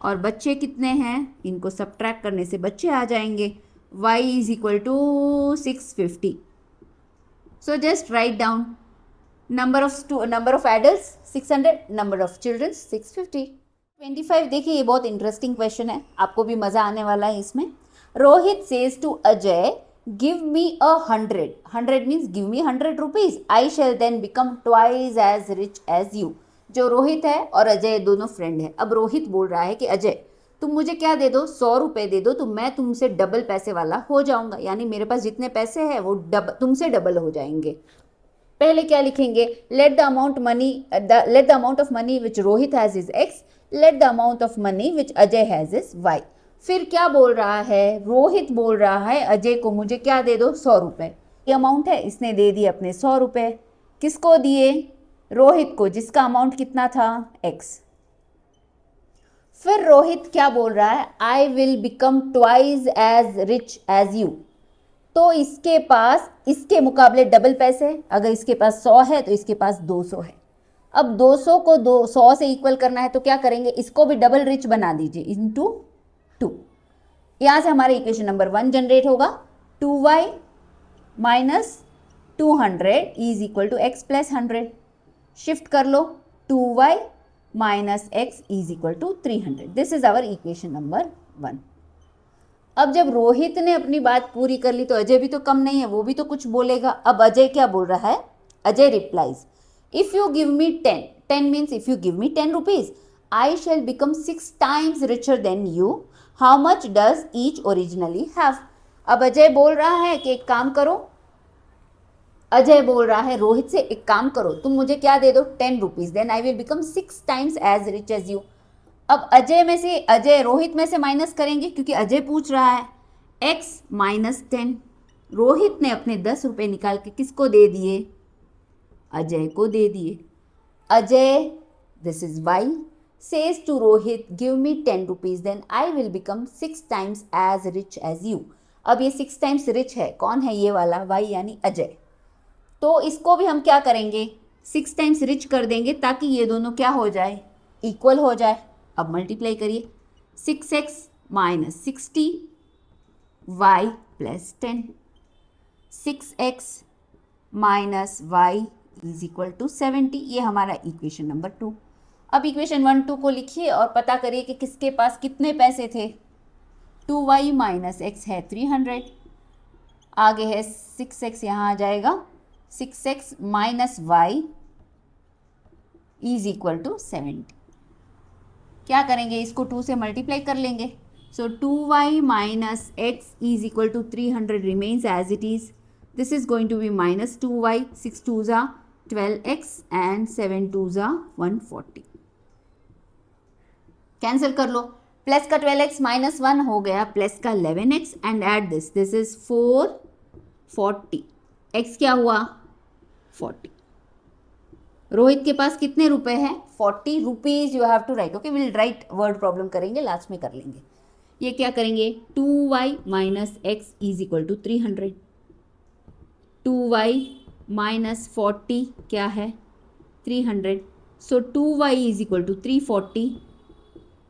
और बच्चे कितने हैं? इनको सब्ट्रैक्ट करने से बच्चे आ जाएंगे। y is equal to 650। So just write down number of adults 600, number of children 650। 25 देखिए, ये बहुत इंटरेस्टिंग क्वेश्चन है, आपको भी मजा आने वाला है इसमें। Rohit says to Ajay, give me 100, 100 means give me 100 rupees, I shall then become twice as rich as you. जो रोहित है और अजय दोनों फ्रेंड है। अब रोहित बोल रहा है कि अजय तुम मुझे क्या दे दो? 100 रुपये दे दो तो मैं तुमसे डबल पैसे वाला हो जाऊंगा, यानी मेरे पास जितने पैसे हैं वो तुमसे डबल हो जाएंगे। पहले क्या लिखेंगे? Let the amount of money which Rohit has is x, let the amount of money which Ajay has is y। फिर क्या बोल रहा है? रोहित बोल रहा है अजय को मुझे क्या दे दो? 100 रुपये। ये अमाउंट है, इसने दे दिए अपने 100 रुपये। किसको दिए? रोहित को, जिसका अमाउंट कितना था x। फिर रोहित क्या बोल रहा है, I will become twice as rich as you. तो इसके पास इसके मुकाबले डबल पैसे, अगर इसके पास 100 है तो इसके पास 200 है। अब 200 को 100 से इक्वल करना है तो क्या करेंगे, इसको भी डबल रिच बना दीजिए इंटू 2। यहां से हमारा इक्वेशन नंबर 1 जनरेट होगा, 2y minus 200 is equal to x plus 100। Shift कर लो, 2y minus x is equal to 300। This is our equation number 1। अब जब रोहित ने अपनी बात पूरी कर ली तो अजय भी तो कम नहीं है, वो भी तो कुछ बोलेगा। अब अजय क्या बोल रहा है, Ajay replies, if you give me 10 means if you give me 10 rupees I shall become 6 times richer then you, how much does each originally have. अब अजय बोल रहा है कि एक काम करो, अजय बोल रहा है रोहित से, एक काम करो तुम मुझे क्या दे दो, 10 rupees, then I will become 6 times as rich as you. अब अजय रोहित में से माइनस करेंगे क्योंकि अजय पूछ रहा है, x माइनस 10। रोहित ने अपने 10 रुपये निकाल के किसको दे दिए, अजय को दे दिए। Ajay, this is y, says to Rohit, give me 10 rupees then I will become 6 times as rich as you। अब ये 6 टाइम्स रिच है, कौन है ये वाला, y यानी अजय। तो इसको भी हम क्या करेंगे, 6 टाइम्स रिच कर देंगे ताकि ये दोनों क्या हो जाए, इक्वल हो जाए। अब मल्टीप्लाई करिए, 6x minus 60 y plus 10, 6x minus y is equal to 70। ये हमारा इक्वेशन नंबर 2। अब इक्वेशन 1 2 को लिखिए और पता करिए कि किसके पास कितने पैसे थे। 2y माइनस x है 300, आगे है 6x, यहाँ आ जाएगा 6x minus y is equal to 70। क्या करेंगे, इसको 2 से मल्टीप्लाई कर लेंगे। So 2y minus x is equal to 300 remains as it is. This is going to be minus 2y, 6 2 जा 12x एंड 7 2 जा 140। कैंसिल कर लो, प्लस का 12x माइनस 1 हो गया प्लस का 11x and add this, this is 440। x क्या हुआ, 40। रोहित के पास कितने रुपए हैं, 40 rupees you have to write. Okay, will write word problem करेंगे, लास्ट में कर लेंगे। ये क्या करेंगे, 2y minus x is equal to 300, 2y minus 40 क्या है 300, सो 2y इज इक्वल टू 340।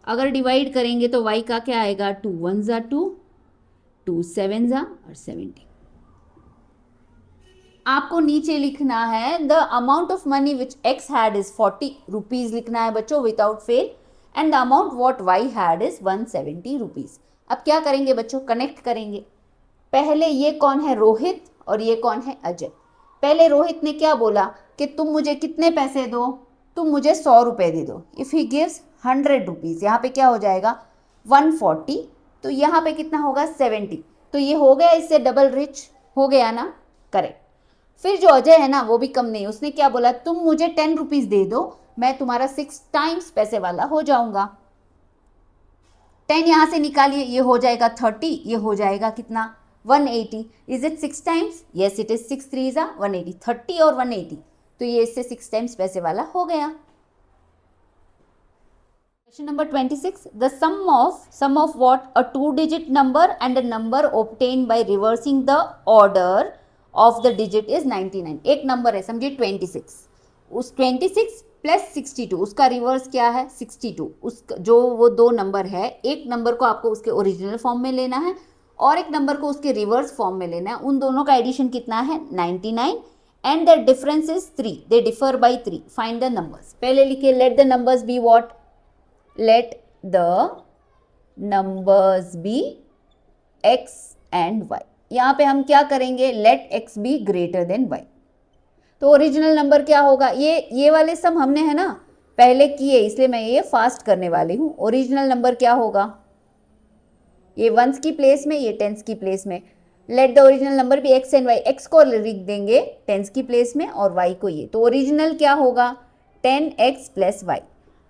अगर डिवाइड करेंगे तो y का क्या आएगा, 2 1 जा 2, 2 7 जा और 70। आपको नीचे लिखना है the amount of money which x had is 40 rupees लिखना है बच्चों without fail, and the amount what y had is 170 rupees. अब क्या करेंगे बच्चों, कनेक्ट करेंगे। पहले ये कौन है, रोहित, और ये कौन है, अजय। पहले रोहित ने क्या बोला कि तुम मुझे कितने पैसे दो, तुम मुझे 100 रुपये दे दो। इफ ही गिव्स 100 रुपीज, यहाँ पे क्या हो जाएगा 140, तो यहाँ पे कितना होगा 70। तो ये हो गया इससे डबल रिच, हो गया ना, करेक्ट। फिर जो अजय है ना वो भी कम नहीं, उसने क्या बोला, तुम मुझे 10 रुपीज दे दो, मैं तुम्हारा 6 टाइम्स पैसे वाला हो जाऊंगा। 10 यहां से निकालिए, ये हो जाएगा 30, ये हो जाएगा कितना 180। Is it 6 times, yes it is 6 3 जा 180, 30 और 180, तो ये इससे 6 टाइम्स पैसे वाला हो गया। Question number 26, the sum of what, a 2 digit number and a number obtained by reversing the order of the digit is 99। एक नंबर है समझिए 26, उस 26 प्लस 62, उसका रिवर्स क्या है 62। उस जो वो 2 नंबर है, एक नंबर को आपको उसके ओरिजिनल फॉर्म में लेना है और एक नंबर को उसके रिवर्स फॉर्म में लेना है। उन दोनों का एडिशन कितना है 99 and the difference is 3, they differ by 3। Find the numbers. पहले लिखिए let the numbers be what, let the numbers be x and y। यहाँ पे हम क्या करेंगे, let x be greater than y। तो ओरिजिनल नंबर क्या होगा, ये वाले सम हमने है ना पहले किए, इसलिए मैं ये फास्ट करने वाली हूँ। ओरिजिनल नंबर क्या होगा, ये 1s की प्लेस में, ये 10s की प्लेस में। लेट द ओरिजिनल नंबर भी x एंड y, x को लिख देंगे 10s की प्लेस में और y को ये, तो ओरिजिनल क्या होगा 10x प्लस y,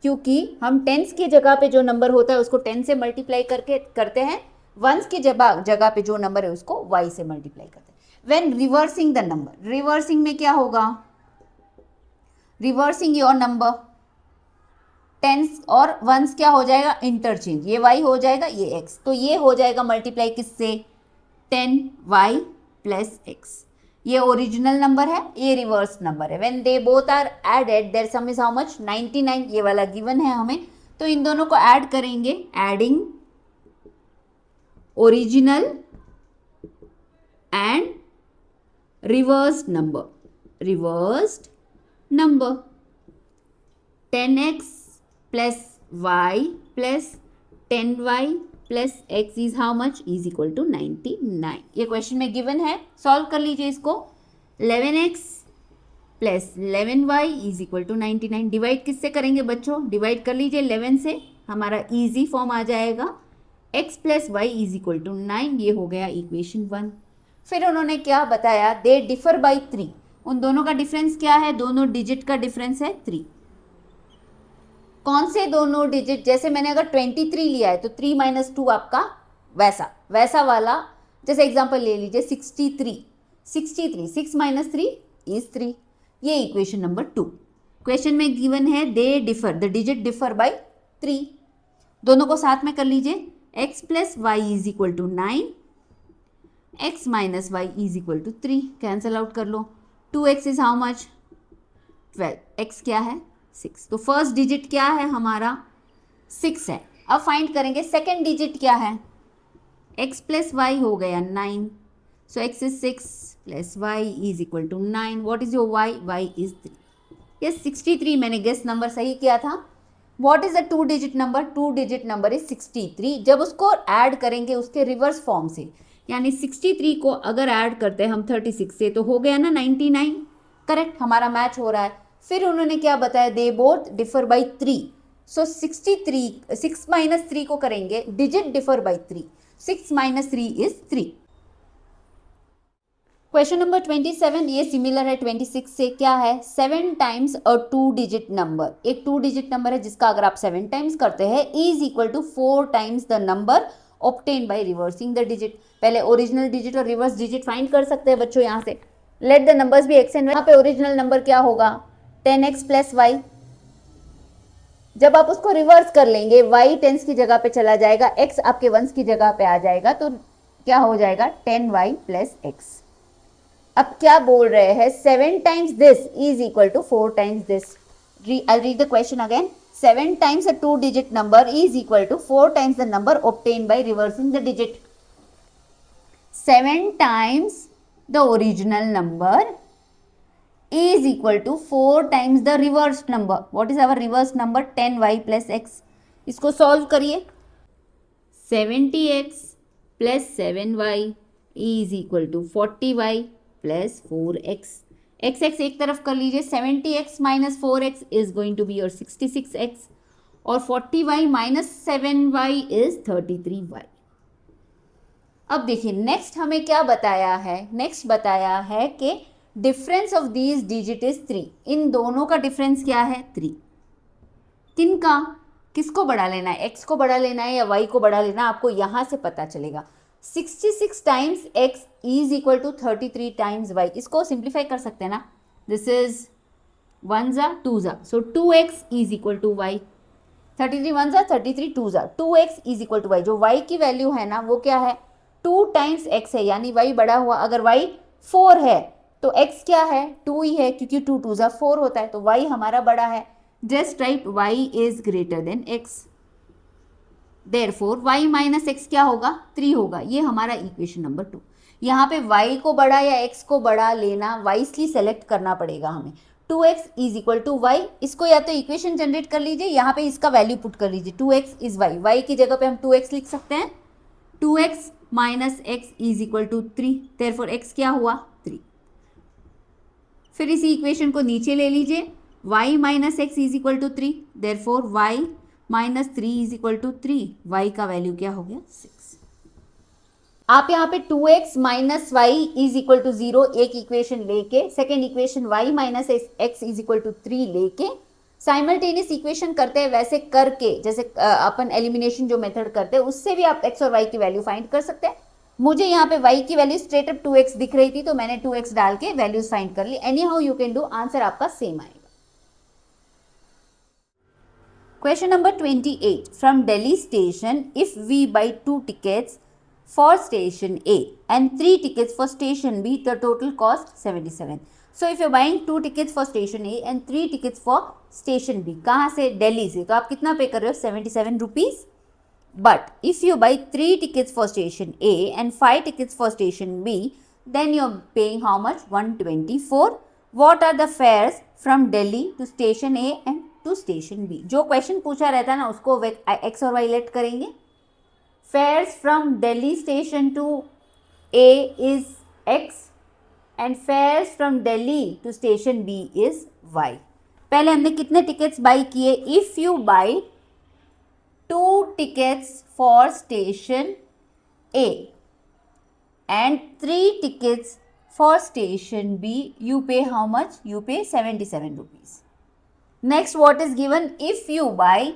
क्योंकि हम 10s की जगह पे जो नंबर होता है उसको 10 से मल्टीप्लाई करके करते हैं, 1s की जगह पे जो नंबर है उसको y से मल्टीप्लाई करते हैं। When reversing the number, reversing में क्या होगा, रिवर्सिंग योर नंबर, टेंस और वंस क्या हो जाएगा, इंटरचेंज, ये y हो जाएगा ये x, तो ये हो जाएगा मल्टीप्लाई किससे, 10y प्लस x। ये ओरिजिनल नंबर है, ये रिवर्स नंबर है। When they both are added their sum is how much, 99, ये वाला गिवन है हमें, तो इन दोनों को ऐड करेंगे, adding original and reversed number 10x plus y plus 10y plus x is how much, is equal to 99। ये क्वेश्चन में गिवन है, सॉल्व कर लीजिए इसको। 11x plus 11y is equal to 99। Divide किससे करेंगे बच्चों, डिवाइड कर लीजिए 11 से, हमारा इजी फॉर्म आ जाएगा x plus y is equal to 9। ये हो गया इक्वेशन 1। फिर उन्होंने क्या बताया, दे डिफर बाई 3। उन दोनों का डिफरेंस क्या है, दोनों डिजिट का डिफरेंस है 3। कौन से दोनों डिजिट, जैसे मैंने अगर 23 लिया है तो 3 माइनस 2 आपका वैसा वाला, जैसे एग्जांपल ले लीजिए 63, 6 माइनस 3 इज 3। ये इक्वेशन नंबर 2। क्वेश्चन में गिवन है they differ, the digit differ by 3। दोनों को साथ में कर लीजिए, x plus y is equal to 9, x minus y is equal to 3, cancel out कर लो। 2x is how much, 12, x क्या है 6। तो फर्स्ट डिजिट क्या है हमारा 6 है। अब फाइंड करेंगे सेकेंड डिजिट क्या है, x प्लस वाई हो गया 9, so x is 6 plus y is equal to 9। What is your y is 3। ये 63, मैंने गेस नंबर सही किया था। What is the 2 digit number, 2 digit number is 63। जब उसको ऐड करेंगे उसके रिवर्स फॉर्म से, यानी 63 को अगर ऐड करते हैं हम 36 से, तो हो गया ना 99। करेक्ट, हमारा मैच हो रहा है। फिर उन्होंने क्या बताया, they both differ by 3। So 63, 6 minus 3 को करेंगे, digit differ by 3, 6 minus 3 is 3। Question number 27, ये सिमिलर है 26 से। क्या है, 7 टाइम्स अ 2 डिजिट नंबर। एक 2 डिजिट नंबर है जिसका अगर आप 7 टाइम्स करते हैं, is equal to 4 times the number obtained by reversing the digit. पहले ओरिजिनल डिजिट और रिवर्स डिजिट फाइंड कर सकते हैं बच्चों। यहाँ से let the numbers be x and y. यहाँ पे ओरिजिनल नंबर क्या होगा, 10x प्लस वाई। जब आप उसको रिवर्स कर लेंगे, y टेंस की जगह पे चला जाएगा, x आपके वंस की जगह पे आ जाएगा, तो क्या हो जाएगा 10y प्लस x। अब क्या बोल रहे हैं, 7 times this is equal to 4 times this. I read the question again. 7 times a 2 digit number is equal to 4 times the number obtained by reversing the digit. 7 times the original number is equal to 4 times the reversed number. What is our reverse number, 10y plus x. इसको solve करिए। 70x plus 7y is equal to 40y plus 4x। x एक तरफ कर लीजिए, 70x minus 4x is going to be your 66x, और 40y minus 7y is 33y। अब देखिए next हमें क्या बताया है, नेक्स्ट बताया है कि difference of these digit is 3। इन दोनों का डिफरेंस क्या है 3। किनका, किसको बड़ा लेना है, x को बड़ा लेना है या y को बड़ा लेना है, आपको यहां से पता चलेगा। 66 times x is equal to 33 times y। इसको सिंप्लीफाई कर सकते हैं ना, दिस इज 1 जा 2 जा, so 2x is equal to y। 33 1 जा 33 2 जा, 2x is equal to y। जो y की वैल्यू है ना वो क्या है, 2 टाइम्स x है, यानी y बड़ा हुआ। अगर y 4 है तो x क्या है 2 ही है, क्योंकि 2 2 जा 4 होता है, तो y हमारा बड़ा है। Just right y is greater than x, therefore y minus x क्या होगा 3 होगा। ये हमारा इक्वेशन नंबर 2। यहाँ पे y को बड़ा या x को बड़ा लेना वाइसली सेलेक्ट करना पड़ेगा हमें। 2x is equal to y, इसको या तो इक्वेशन जनरेट कर लीजिए, यहाँ पे इसका वैल्यू पुट कर लीजिए, 2x इज y की जगह पे हम 2x लिख सकते हैं। 2x minus x is equal to 3, therefore x क्या हुआ 3। फिर इसी इक्वेशन को नीचे ले लीजिए, y minus x is equal to 3, therefore y minus 3 is equal to 3, y का वैल्यू क्या हो गया 6। आप यहाँ पे 2x minus y is equal to 0 एक इक्वेशन लेके, second equation y minus x is equal to 3 लेके साइमल्टेनियस इक्वेशन करते हैं, वैसे करके जैसे अपन एलिमिनेशन जो मेथड करते हैं उससे भी आप x और y की वैल्यू फाइंड कर सकते हैं। मुझे यहाँ पे y की वैल्यू स्ट्रेट अप 2x दिख रही थी, तो मैंने 2x डाल के वैल्यूज फाइंड कर ली। Any how you can do, answer आपका सेम आएगा। Question number 28. From Delhi station, if we buy 2 tickets for station A and 3 tickets for station B, the total cost 77. So if you're buying 2 tickets for station A and 3 tickets for station B, कहाँ से? दिल्ली से. तो आप कितना पे कर रहे हो? 77 rupees. But if you buy 3 tickets for station A and 5 tickets for station B, then you're paying how much? 124. What are the fares from Delhi to station A and to station B? जो question पूछा रहता है ना उसको x और y late करेंगे. Fares from Delhi station to A is x and fares from Delhi to station B is y. पहले हमने कितने टिकट्स बाई किए? If you buy 2 tickets for station A and 3 tickets for station B, you pay how much? You pay 77 rupees. Next, what is given? If you buy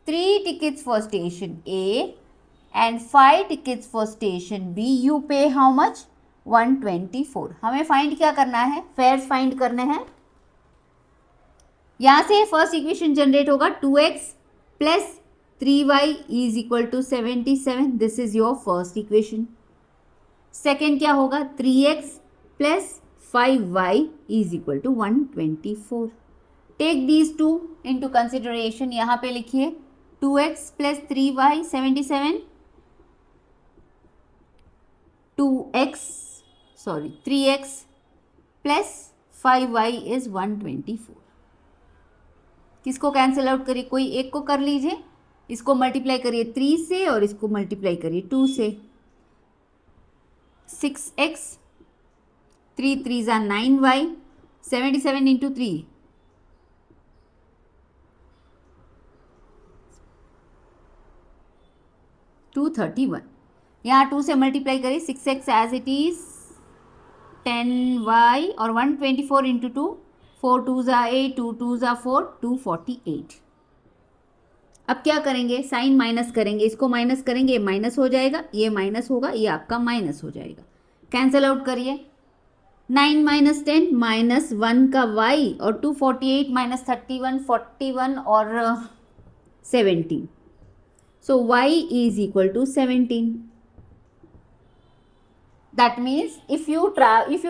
3 tickets for station A and 5 tickets for station B, you pay how much? 124. हमें find क्या करना है? Fears find करने हैं. यहाँ से first equation generate होगा 2x plus 3y is equal to 77. This is your first equation. Second क्या होगा? 3x plus 5y is equal to 124. Take these two into consideration. यहाँ पे लिखिए 2x plus 3y 77, 3x plus 5y is 124. किसको cancel out करिए? कोई एक को कर लीजिए. इसको मल्टीप्लाई करिए 3 से और इसको मल्टीप्लाई करिए 2 से. 6x, 3 3s are 9y, 77 into 3, 231. यहाँ 2 से मल्टीप्लाई करिए 6x as it is 10y और 124 into 2, 4 2s are 8, 2 2s are 4, 248. अब क्या करेंगे? साइन माइनस करेंगे. इसको माइनस करेंगे, ये माइनस हो जाएगा, ये माइनस होगा, ये आपका माइनस हो जाएगा. कैंसिल आउट करिए. 9 माइनस 10 माइनस 1 का y और 248 माइनस 31, 41 और 17. So y is equal to 17. That means if you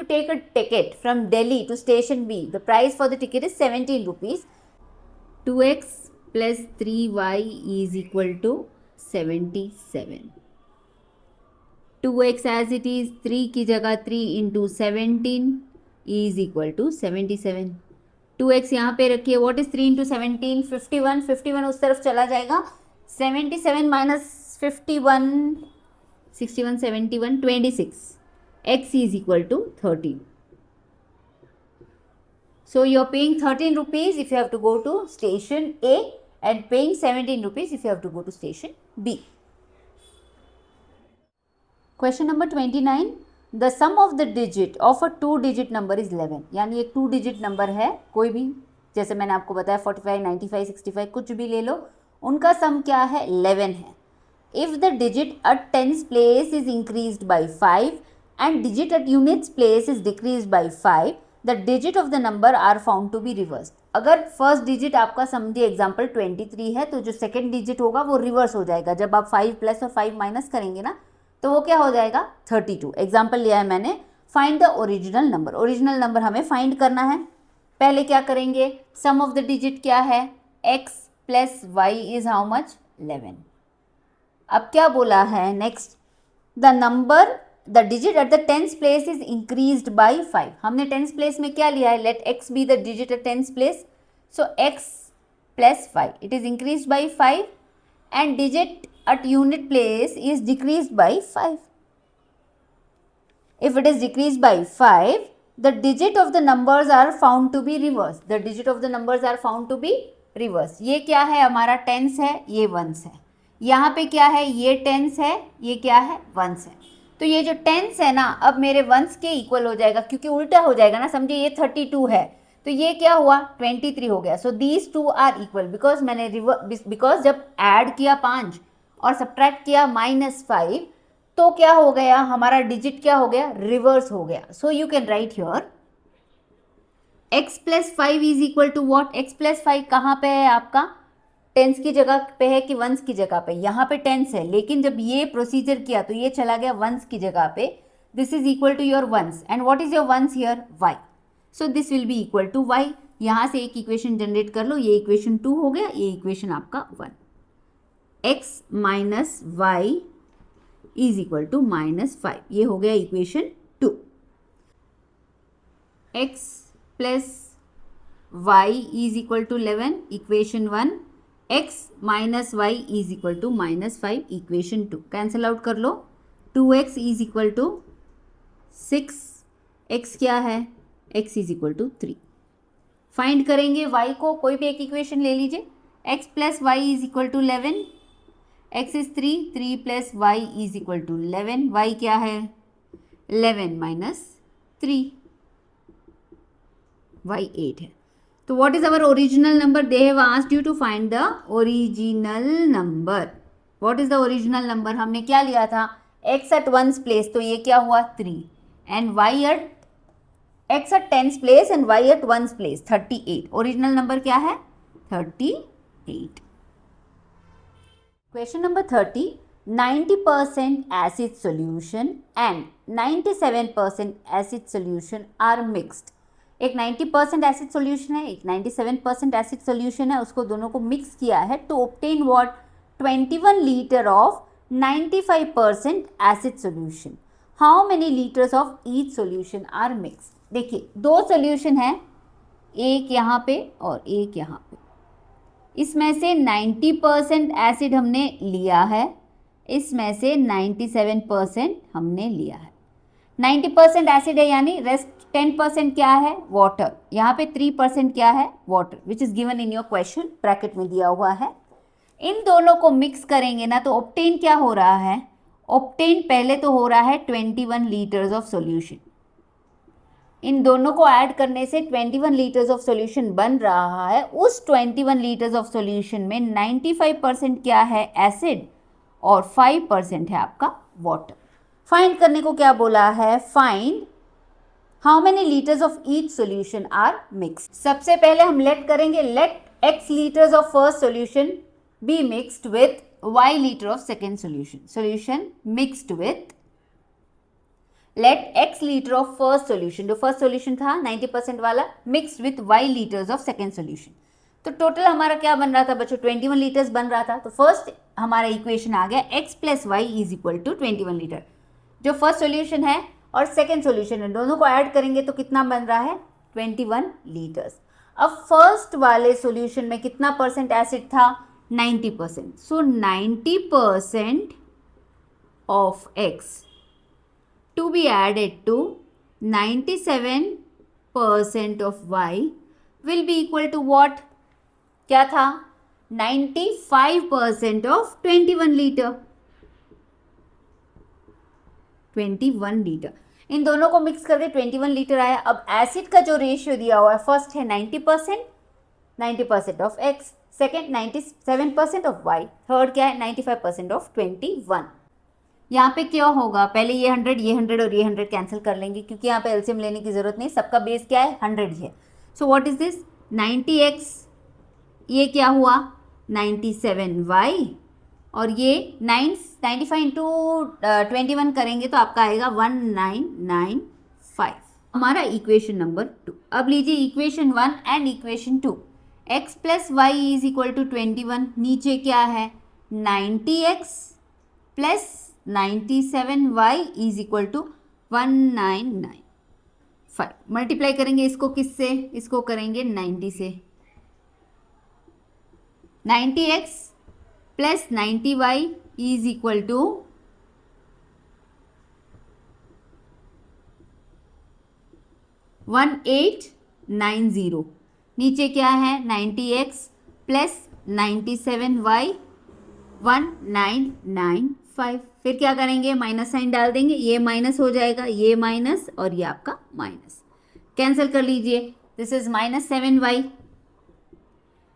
take a ticket from Delhi to station B, the price for the ticket is 17 rupees. 2x plus 3y is equal to 77. 2x as it is, 3 की जगह 3 into 17 is equal to 77. 2x यहाँ पे रखिए. What is 3 into 17? 51. 51 उस तरफ चला जाएगा. 77 minus 51, 61, 71, 26. X is equal to 13. So you are paying 13 rupees if you have to go to station A and paying 17 rupees if you have to go to station B. Question number 29. The sum of the digit of a 2-digit number is 11. यानी एक 2-digit number है कोई भी, जैसे मैंने आपको बताया 45, 95, 65 कुछ भी ले लो, उनका सम क्या है? 11 है. If the digit at tens place is increased by 5 and digit at units place is decreased by 5, the digit of the number are found to be reversed. अगर फर्स्ट डिजिट आपका समझिए एग्जाम्पल 23 है तो जो सेकेंड डिजिट होगा वो reverse हो जाएगा. जब आप 5 प्लस और 5 माइनस करेंगे ना तो वो क्या हो जाएगा? 32. एग्जाम्पल लिया है मैंने. Find the original number. Original number हमें फाइंड करना है. पहले क्या करेंगे? सम ऑफ द डिजिट क्या है? x plus y is how much? 11. अब क्या बोला है next? The number the digit at the tens place is increased by 5. हमने टेंस प्लेस में क्या लिया है? Let x be the digit at tens place. So x plus 5 it is increased by 5 and digit at unit place is decreased by 5. If it is decreased by 5, the digit of the numbers are found to be reversed. The digit of the numbers are found to be reversed. ये क्या है? हमारा tense है, ये once है. यहाँ पे क्या है? ये टेंस है, ये क्या है? वंस है. तो ये जो टेंस है ना अब मेरे वंस के इक्वल हो जाएगा क्योंकि उल्टा हो जाएगा ना. समझिए ये 32 है तो ये क्या हुआ? 23 हो गया. So these two are equal because मैंने बिकॉज जब ऐड किया 5 और सब्ट्रैक्ट किया -5 तो क्या हो गया? हमारा डिजिट क्या हो गया? रिवर्स हो गया. So you can write here x plus 5 is equal to what? x plus 5 कहाँ पे है आपका? टेंस की जगह पे है कि वंस की जगह पे? यहाँ पे टेंस है, लेकिन जब ये प्रोसीजर किया तो ये चला गया वंस की जगह पे. This is equal to your ones, and what is your ones here? Y. So this will be equal to y. यहाँ से एक इक्वेशन जनरेट कर लो, ये इक्वेशन 2 हो गया, ये इक्वेशन आपका 1. X minus y is equal to -5, ये हो गया equation 2. X plus y is equal to 11, equation 1. X minus y is equal to -5, equation 2. Cancel out कर लो. 2x is equal to 6. x क्या है? x is equal to 3. Find करेंगे y को, कोई भी एक इक्वेशन ले लीजिए. x plus y is equal to 11, x is 3, 3 plus y is equal to 11. y क्या है? 11 माइनस 3, y 8 है. तो what is our original number? They have asked you to find the original number. What is the original number? हमने क्या लिया था? x at ones place, तो ये क्या हुआ? 3. And y at x at tens place and y at ones place, 38. Original number क्या है? 38. Question number 30. 90% acid solution and 97% acid solution are mixed. एक 90% एसिड सोल्यूशन है, एक 97% एसिड सोल्यूशन है, उसको दोनों को मिक्स किया है to obtain what? 21 litre of 95% acid solution. How many litres of each solution are mix? देखिए, दो सोल्यूशन है, एक यहाँ पे और एक यहाँ पे. इसमें से 90% एसिड हमने लिया है, इसमें से 97% हमने लिया है. 90% एसिड है, यानी रेस्ट 10% क्या है? वाटर. यहाँ पे 3% क्या है? Water, which is given in your question, bracket में दिया हुआ है. इन दोनों को मिक्स करेंगे ना, तो ऑब्टेन क्या हो रहा है? ऑब्टेन पहले तो हो रहा है 21 लीटर्स ऑफ सॉल्यूशन. इन दोनों को ऐड करने से 21 लीटर्स ऑफ सॉल्यूशन बन रहा है. उस 21 लीटर्स ऑफ सॉल्यूशन में 95% क्या है? एसिड, और 5% है आपका वाटर. फाइंड करने को क्या बोला है? Find how many litres of each solution are mix. सबसे पहले हम लेट करेंगे, let x litres of first solution be mixed with y litre of second solution. Solution mixed with, let x litre of first solution, जो first solution था 90% वाला, mixed with y litres of second solution. तो total हमारा क्या बन रहा था बच्चों? 21 लीटर्स बन रहा था. तो फर्स्ट हमारा इक्वेशन आ गया x plus y is equal to 21 litre. जो फर्स्ट सोल्यूशन है और सेकेंड सोल्यूशन है, दोनों को ऐड करेंगे तो कितना बन रहा है? 21 लीटर्स. अब फर्स्ट वाले सोल्यूशन में कितना परसेंट एसिड था? 90%. So 90% of x to be added to 97% of y will be equal to what? क्या था? 95% ऑफ 21 लीटर. 21 लीटर. इन दोनों को मिक्स करके 21 लीटर आया. अब एसिड का जो रेशियो दिया हुआ है, फर्स्ट है 90% of x, second 97% of y, third क्या है? 95% ऑफ 21. यहाँ पे क्या होगा? पहले ये 100 और ये 100 कैंसिल कर लेंगे, क्योंकि यहाँ पे एलसीएम लेने की जरूरत नहीं, सबका बेस क्या है? 100 ही है. So what is this? 90x, ये क्या हुआ? 97y, और ये 95 इंटू 21 करेंगे तो आपका आएगा 1995. हमारा इक्वेशन नंबर 2. अब लीजिए equation 1 and equation 2. x plus y is equal to 21. नीचे क्या है? 90x plus 97y is equal to 1995. Multiply करेंगे इसको किससे? इसको करेंगे 90 से. 90x plus 90y is equal to 1890. नीचे क्या है? 90x plus 97y 1995. फिर क्या करेंगे? माइनस साइन डाल देंगे, ये माइनस हो जाएगा, ये माइनस और ये आपका माइनस. कैंसिल कर लीजिए. This is -7y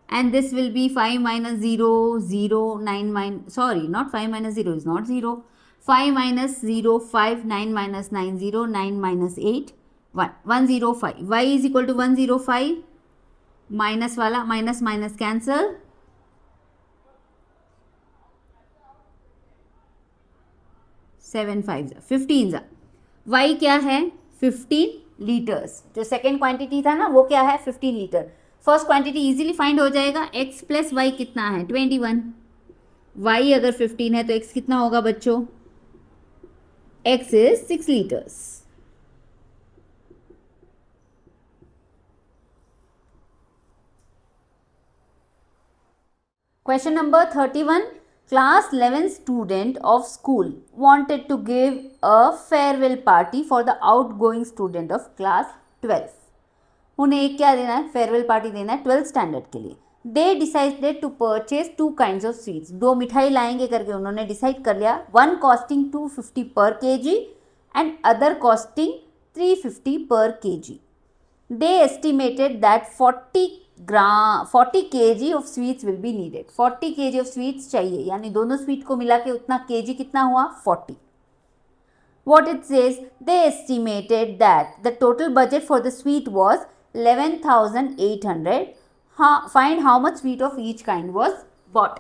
and this will be 5 minus 0, 0, 9 minus, sorry, not 5 minus 0 is not 0. 5 minus 0, 5, 9 minus 9, 0, 9 minus 8, 1, 105. Y is equal to 105. Minus वाला माइनस माइनस कैंसल, 7 5 15 वाई क्या है 15 लीटर्स। जो सेकेंड क्वांटिटी था ना वो क्या है 15 litre. First quantity easily find हो जाएगा, x प्लस वाई कितना है 21, y अगर 15 है तो x कितना होगा बच्चों, x is 6 litres. Question number 31. Class 11 student of school wanted to give a farewell party for the outgoing student of class 12. उन्हें एक क्या देना है, फेयरवेल पार्टी देना है 12th स्टैंडर्ड के लिए। They decided to purchase 2 kinds of sweets, 2 मिठाई लाएंगे करके उन्होंने डिसाइड कर लिया। वन कॉस्टिंग 250 पर kg एंड अदर कॉस्टिंग 350 पर kg। They estimated that 40 kg of sweets will be needed. 40 kg of sweets चाहिए, यानी दोनों स्वीट को मिला के उतना kg कितना हुआ 40। What it says, they estimated that the total budget for the sweet was 11,800. Find how much sweet of each kind was bought.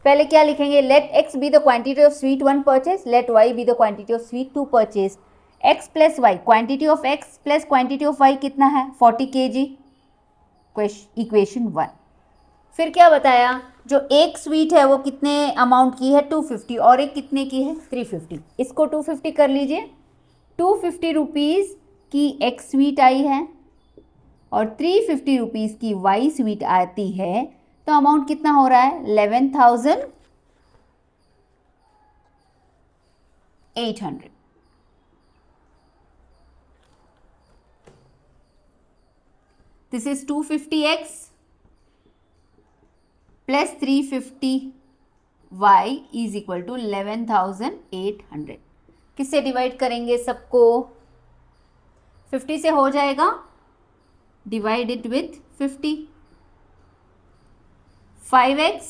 पहले क्या लिखेंगे, let x be the quantity of sweet 1 purchase, let y be the quantity of sweet 2 purchase. x plus y, quantity of x plus quantity of y कितना है 40 kg, equation 1। फिर क्या बताया, जो एक स्वीट है वो कितने अमाउंट की है 250 और एक कितने की है 350। इसको 250 कर लीजिए, 250 रुपीज़ की एक स्वीट आई है और 350 रुपीज़ की वाई स्वीट आती है, तो अमाउंट कितना हो रहा है 11,800। This is 250x plus 350y is equal to 11,800। किससे डिवाइड करेंगे सबको, 50 से हो जाएगा, divide it with 50। 5x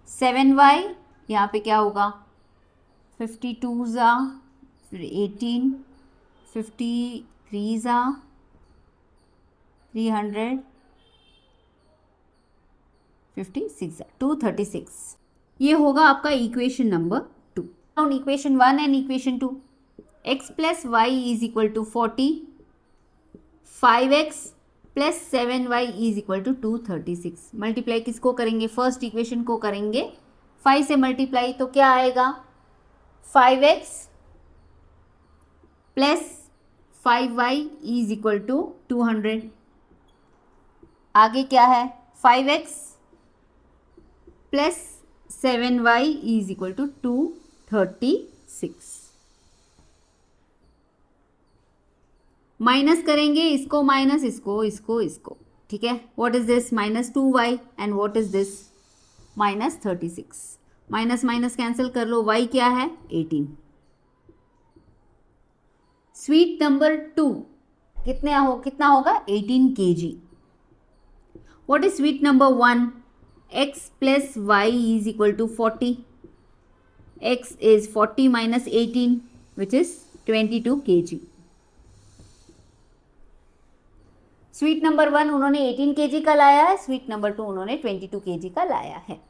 7y, यहाँ पे क्या होगा 52 ज़ा, फिर 18, 53 ज़ा 300, 56 236। ये होगा आपका equation number 2। On equation 1 and equation 2, x plus y is equal to 40, 5x plus 7y is equal to 236। Multiply किसको करेंगे, फर्स्ट इक्वेशन को करेंगे, 5 से मल्टीप्लाई तो क्या आएगा 5x plus 5y is equal to 200। आगे क्या है 5x plus 7y is equal to 236। Minus करेंगे इसको माइनस इसको, इसको इसको, ठीक है। What is this minus 2y and what is this minus 36। Minus minus cancel कर लो, y क्या है 18। स्वीट नंबर 2 कितना होगा 18 kg। What is sweet number 1? X plus y is equal to 40. X is 40 minus 18, which is 22 kg. Sweet number 1 उन्होंने 18 kg का लाया है, स्वीट नंबर 2 उन्होंने 22 kg का लाया है।